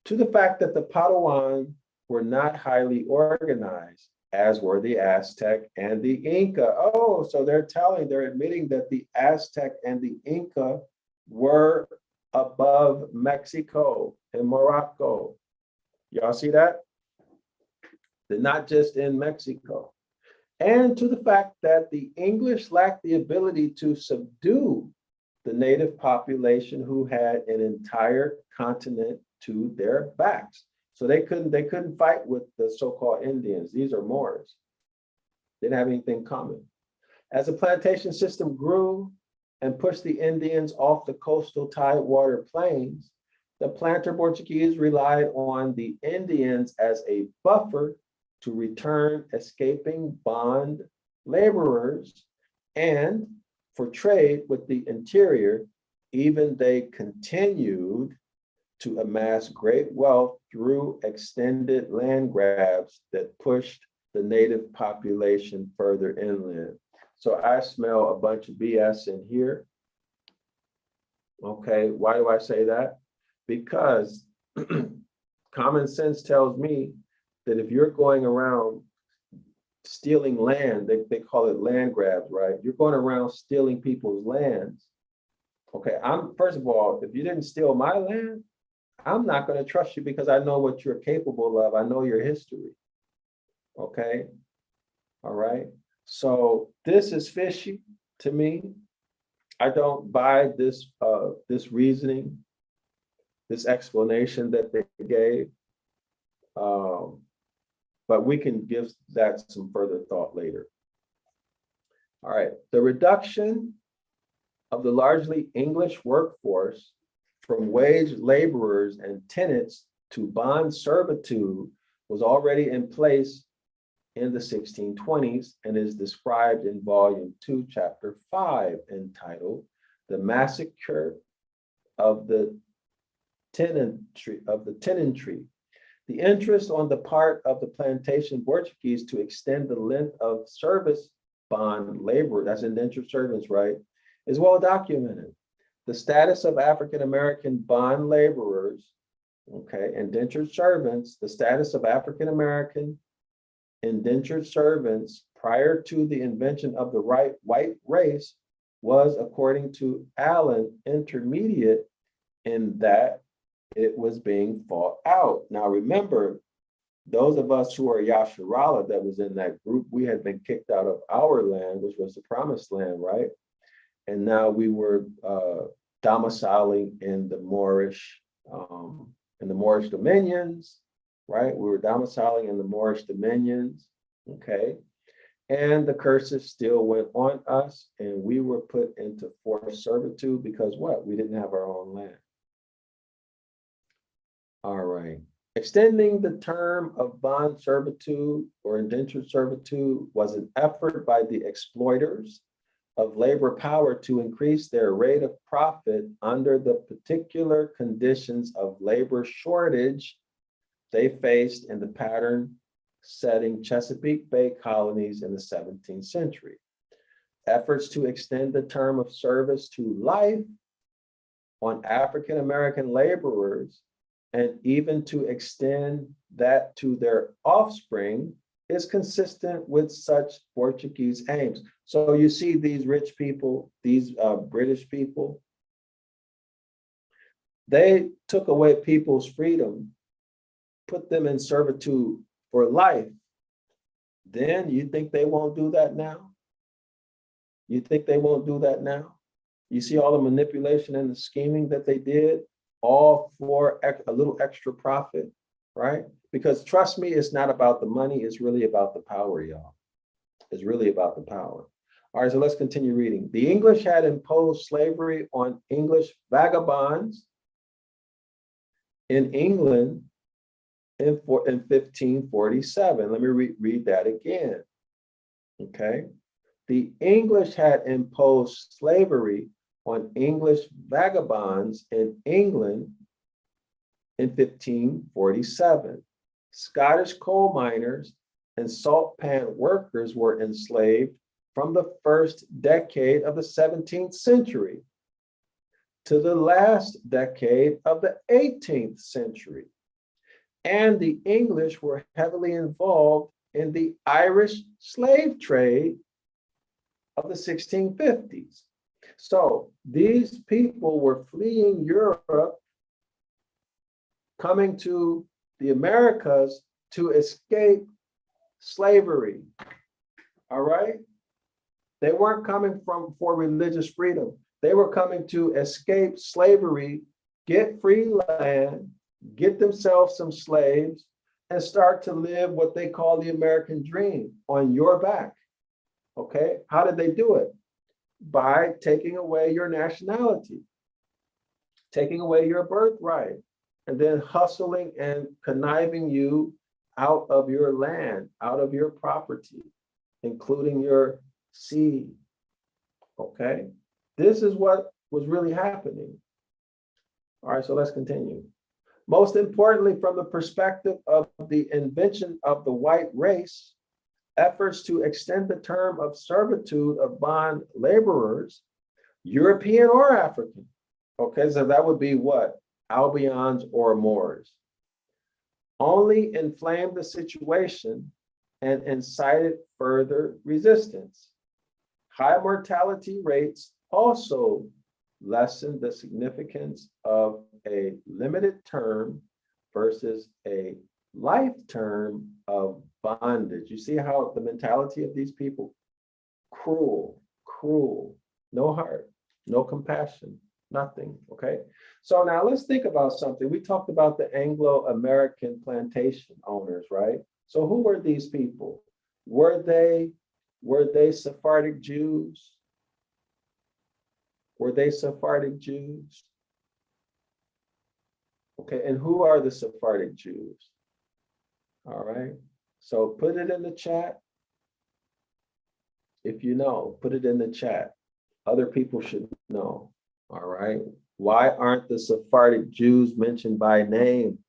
to the fact that the Padawan were not highly organized, as were the Aztec and the Inca. Oh, so they're admitting that the Aztec and the Inca were above Mexico and Morocco. Y'all see that? They're not just in Mexico. And to the fact that the English lacked the ability to subdue the native population who had an entire continent to their backs. So they couldn't fight with the so-called Indians. These are Moors. They didn't have anything common. As the plantation system grew and pushed the Indians off the coastal tidewater plains, the planter Portuguese relied on the Indians as a buffer to return escaping bond laborers, and for trade with the interior, even they continued to amass great wealth through extended land grabs that pushed the native population further inland. So I smell a bunch of BS in here. Okay, why do I say that? Because common sense tells me that if you're going around stealing land, they call it land grabs, right? You're going around stealing people's lands. Okay, first of all, if you didn't steal my land, I'm not going to trust you because I know what you're capable of. I know your history. Okay, all right. So this is fishy to me. I don't buy this this reasoning, this explanation that they gave. But we can give that some further thought later. All right, the reduction of the largely English workforce from wage laborers and tenants to bond servitude was already in place in the 1620s and is described in volume 2, chapter 5, entitled The Massacre of the Tenantry. The interest on the part of the plantation Portuguese to extend the length of service bond labor, that's indentured servants, right, is well documented. The status of African-American bond laborers, okay, indentured servants, the status of African-American indentured servants prior to the invention of the white race was, according to Allen, intermediate in that it was being fought out. Now, remember, those of us who are Yasharala that was in that group, we had been kicked out of our land, which was the promised land, right? And now we were domiciling in the Moorish dominions, right? We were domiciling in the Moorish dominions, okay? And the curses still went on us, and we were put into forced servitude because what? We didn't have our own land. All right. Extending the term of bond servitude or indentured servitude was an effort by the exploiters of labor power to increase their rate of profit under the particular conditions of labor shortage they faced in the pattern-setting Chesapeake Bay colonies in the 17th century. Efforts to extend the term of service to life on African-American laborers and even to extend that to their offspring is consistent with such Portuguese aims. So you see these rich people, these British people, they took away people's freedom, put them in servitude for life. Then you think they won't do that now? You think they won't do that now? You see all the manipulation and the scheming that they did, all for a little extra profit, right? Because trust me, it's not about the money, it's really about the power, y'all. It's really about the power. All right, so let's continue reading. The English had imposed slavery on English vagabonds in England in 1547. Let me read that again. Okay. The English had imposed slavery on English vagabonds in England in 1547. Scottish coal miners and salt pan workers were enslaved from the first decade of the 17th century to the last decade of the 18th century. And the English were heavily involved in the Irish slave trade of the 1650s. So these people were fleeing Europe, coming to the Americas to escape slavery. All right? They weren't coming for religious freedom. They were coming to escape slavery, get free land, get themselves some slaves, and start to live what they call the American dream on your back. Okay? How did they do it? By taking away your nationality, taking away your birthright, and then hustling and conniving you out of your land, out of your property, including your seed. Okay? This is what was really happening. All right, so let's continue. Most importantly, from the perspective of the invention of the white race, efforts to extend the term of servitude of bond laborers, European or African. Okay, so that would be what? Albions or Moors. Only inflamed the situation and incited further resistance. High mortality rates also lessened the significance of a limited term versus a life term of bondage. You see how the mentality of these people, cruel, no heart, no compassion, nothing, okay? So now let's think about something. We talked about the Anglo-American plantation owners, right? So who were these people? Were they Sephardic Jews? Were they Sephardic Jews? Okay, and who are the Sephardic Jews? All right, so put it in the chat. If you know, put it in the chat. Other people should know, all right? Why aren't the Sephardic Jews mentioned by name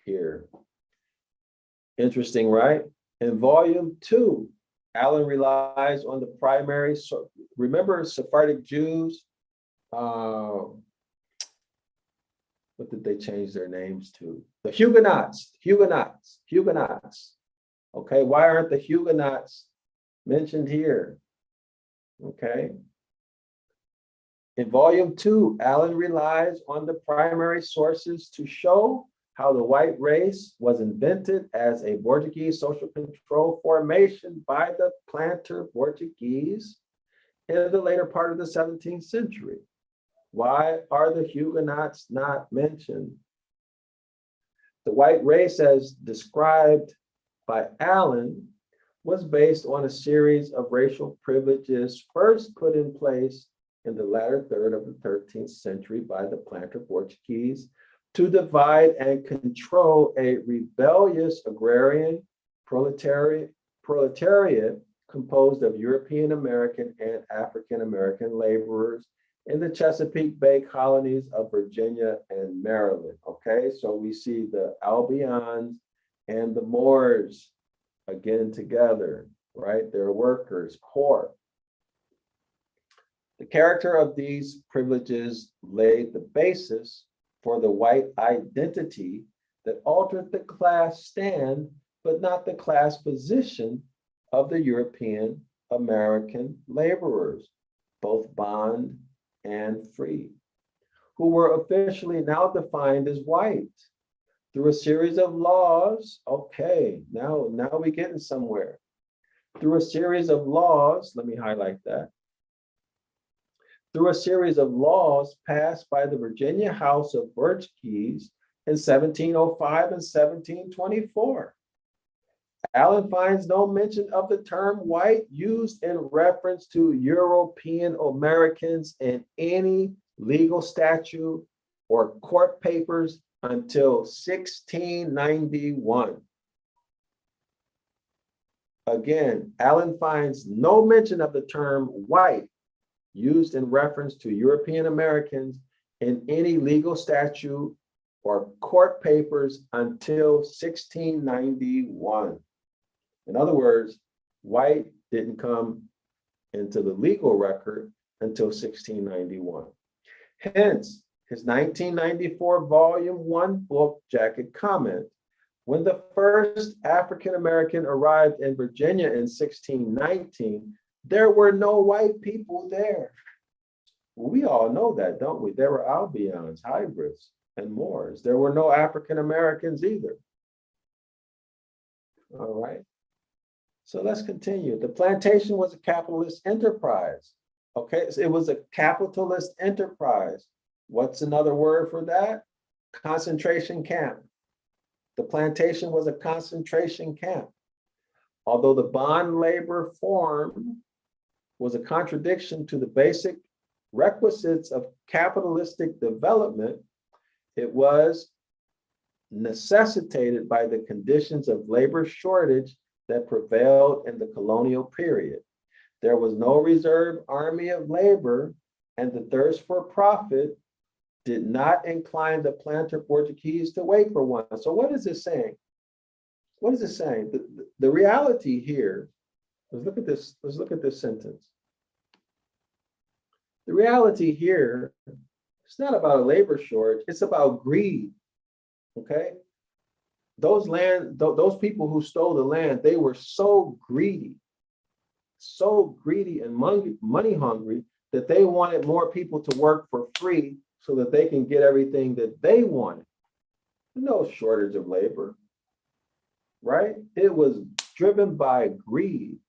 here? Interesting, right? In volume 2, Allen relies on the primary, so remember Sephardic Jews, what did they change their names to? The Huguenots. Okay, why aren't the Huguenots mentioned here? Okay. In volume 2, Allen relies on the primary sources to show how the white race was invented as a Portuguese social control formation by the planter Portuguese in the later part of the 17th century. Why are the Huguenots not mentioned? The white race, as described by Allen, was based on a series of racial privileges first put in place in the latter third of the 13th century by the planter Portuguese to divide and control a rebellious agrarian proletariat composed of European American and African American laborers in the Chesapeake Bay colonies of Virginia and Maryland. Okay, so we see the Albions and the Moors again together, right? They're workers, poor. The character of these privileges laid the basis for the white identity that altered the class stand but not the class position of the European American laborers, both bond and free, who were officially now defined as white through a series of laws. Okay, now we're getting somewhere. Through a series of laws, let me highlight that. Through a series of laws passed by the Virginia House of Burgesses in 1705 and 1724. Allen finds no mention of the term white used in reference to European Americans in any legal statute or court papers until 1691. Again, Allen finds no mention of the term white used in reference to European Americans in any legal statute or court papers until 1691. In other words, white didn't come into the legal record until 1691. Hence, his 1994 volume 1 book jacket comment, when the first African-American arrived in Virginia in 1619, there were no white people there. We all know that, don't we? There were Albions, hybrids, and Moors. There were no African-Americans either. All right. So let's continue. The plantation was a capitalist enterprise. Okay, so it was a capitalist enterprise. What's another word for that? Concentration camp. The plantation was a concentration camp. Although the bond labor form was a contradiction to the basic requisites of capitalistic development, it was necessitated by the conditions of labor shortage that prevailed in the colonial period. There was no reserve army of labor, and the thirst for profit did not incline the planter Portuguese to wait for one. So what is it saying? What is it saying? The reality here, let's look at this sentence. The reality here, it's not about a labor shortage, it's about greed. Okay? Those people who stole the land, they were so greedy and money hungry that they wanted more people to work for free so that they can get everything that they wanted. No shortage of labor, right? It was driven by greed.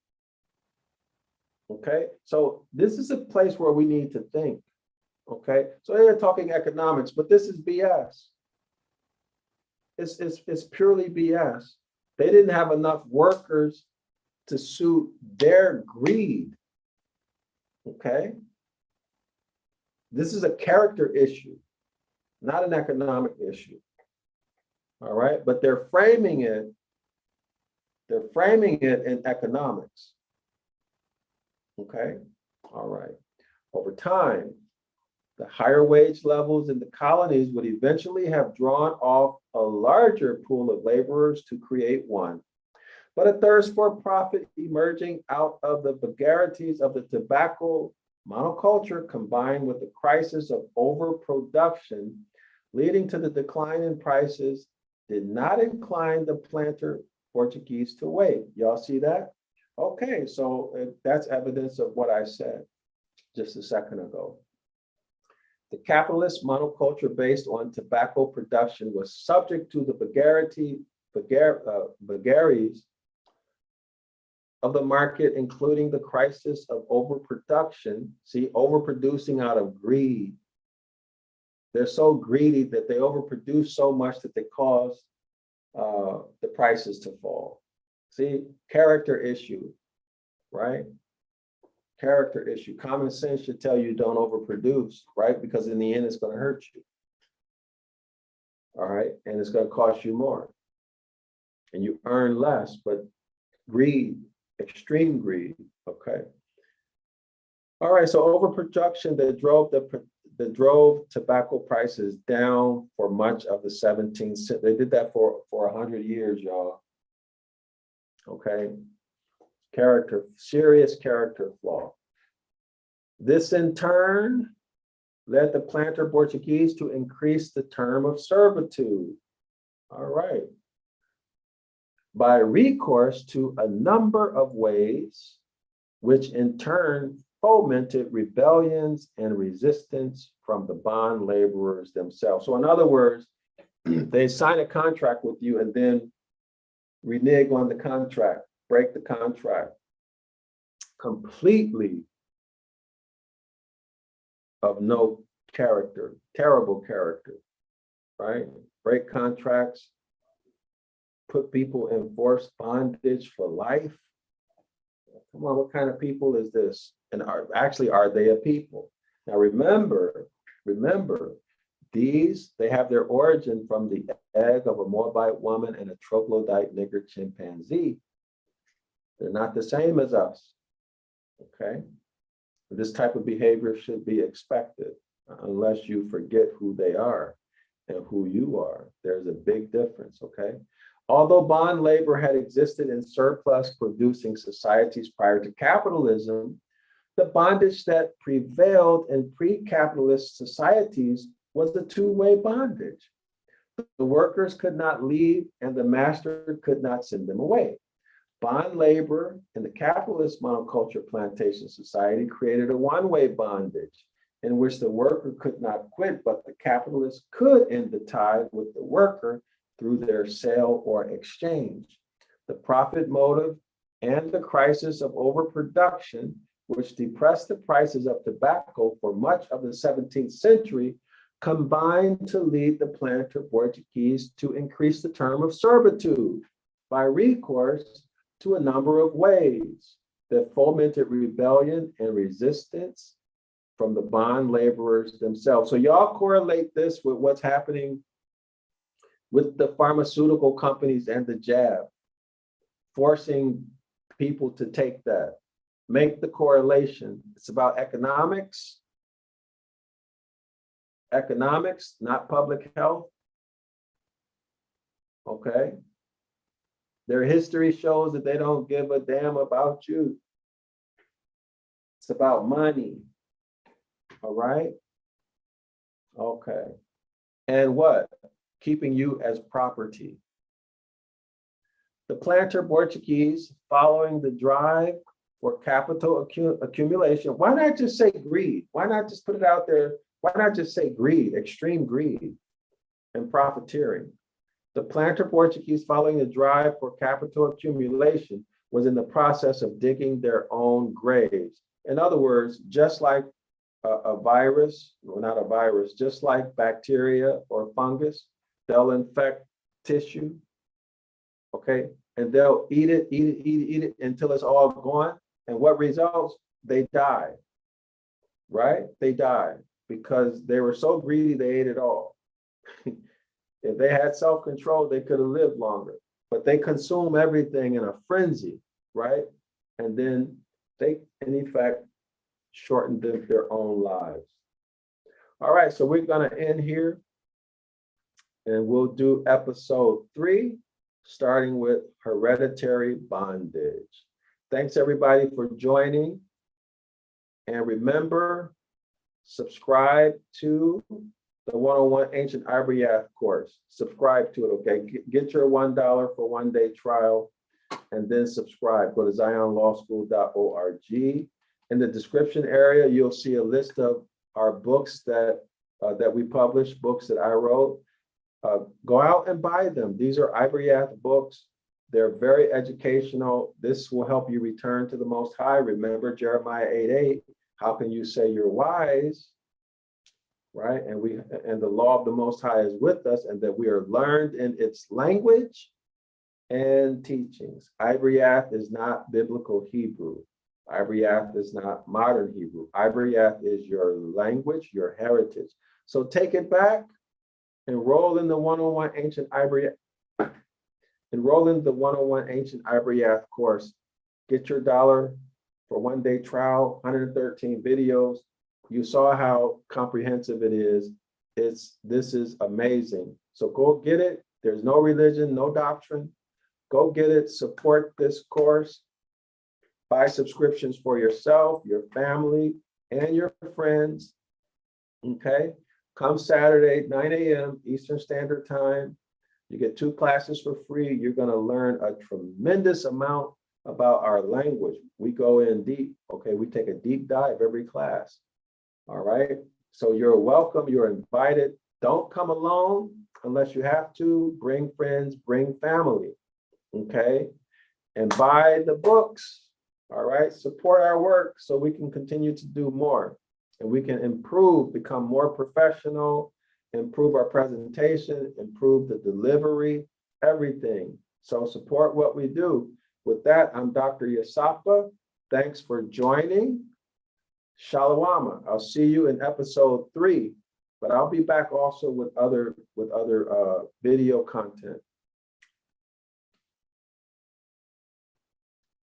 Okay, so this is a place where we need to think. Okay, so they're talking economics, but this is BS. It's purely BS. They didn't have enough workers to suit their greed. Okay, this is a character issue, not an economic issue. All right, but they're framing it in economics. Okay, all right. Over time, the higher wage levels in the colonies would eventually have drawn off a larger pool of laborers to create one. But a thirst for profit emerging out of the vagaries of the tobacco monoculture combined with the crisis of overproduction leading to the decline in prices did not incline the planter Portuguese to wait. Y'all see that? Okay, so that's evidence of what I said just a second ago. The capitalist monoculture based on tobacco production was subject to the vagaries of the market, including the crisis of overproduction. See, overproducing out of greed. They're so greedy that they overproduce so much that they cause the prices to fall. See, character issue, right? Character issue. Common sense should tell you don't overproduce, right? Because in the end, it's going to hurt you. All right, and it's going to cost you more. And you earn less, but greed, extreme greed, okay? All right, so overproduction that drove tobacco prices down for much of the 17th century. They did that for 100 years, y'all. Okay, serious character flaw. This in turn led the planter Portuguese to increase the term of servitude. All right. by recourse to a number of ways, which in turn fomented rebellions and resistance from the bond laborers themselves. So in other words, they sign a contract with you and then renege on the contract, break the contract completely of no character, terrible character, right? Break contracts, put people in forced bondage for life. Come on, what kind of people is this? And are they a people? Now remember, they have their origin from the egg of a Moabite woman and a troglodyte nigger chimpanzee. They're not the same as us, okay? This type of behavior should be expected unless you forget who they are and who you are. There's a big difference, okay? Although bond labor had existed in surplus producing societies prior to capitalism, the bondage that prevailed in pre-capitalist societies was a two-way bondage. The workers could not leave and the master could not send them away. Bond labor in the capitalist monoculture plantation society created a one-way bondage in which the worker could not quit, but the capitalist could end the tie with the worker through their sale or exchange. The profit motive and the crisis of overproduction, which depressed the prices of tobacco for much of the 17th century, combined to lead the planter Portuguese to increase the term of servitude by recourse to a number of ways that fomented rebellion and resistance from the bond laborers themselves. So y'all correlate this with what's happening with the pharmaceutical companies and the jab, forcing people to take that. Make the correlation. It's about economics, not public health, okay? Their history shows that they don't give a damn about you. It's about money, all right? Okay, and what? Keeping you as property. The planter Portuguese, following the drive for capital accumulation, why not just say greed? Why not just put it out there? Why not just say greed, extreme greed and profiteering? The planter Portuguese, following the drive for capital accumulation, was in the process of digging their own graves. In other words, just like a virus, well, not a virus, just like bacteria or fungus, they'll infect tissue, okay? And they'll eat it until it's all gone. And what results? They die, right? They die because they were so greedy, they ate it all. If they had self-control, they could have lived longer, but they consume everything in a frenzy, right? And then they, in effect, shortened their own lives. All right, so we're gonna end here and we'll do episode 3, starting with hereditary bondage. Thanks everybody for joining. And remember, subscribe to the 101 Ancient Ibaryath course. Subscribe to it, okay? Get your $1 for one-day trial and then subscribe. Go to zionlawschool.org. In the description area, you'll see a list of our books that we published, books that I wrote. Go out and buy them. These are Ibaryath books. They're very educational. This will help you return to the Most High. Remember Jeremiah 8:8. How can you say you're wise? Right? And the law of the Most High is with us, and that we are learned in its language and teachings. Ibaryath is not biblical Hebrew. Ibaryath is not modern Hebrew. Ibaryath is your language, your heritage. So take it back, enroll in the 101 Ancient Ibaryath. Enroll in the 101 Ancient Ibaryath course. Get your $1 for one-day trial, 113 videos. You saw how comprehensive it is. This is amazing. So go get it. There's no religion, no doctrine. Go get it. Support this course. Buy subscriptions for yourself, your family, and your friends. Okay? Come Saturday, 9 a.m. Eastern Standard Time. You get 2 classes for free. You're going to learn a tremendous amount about our language. We go in deep, okay? We take a deep dive every class, all right? So you're welcome, you're invited. Don't come alone unless you have to. Bring friends, bring family, okay? And buy the books, all right? Support our work so we can continue to do more and we can improve, become more professional, improve our presentation, improve the delivery, everything. So support what we do. With that, I'm Dr. Yasapa. Thanks for joining. Shalom. I'll see you in episode 3, but I'll be back also with other video content.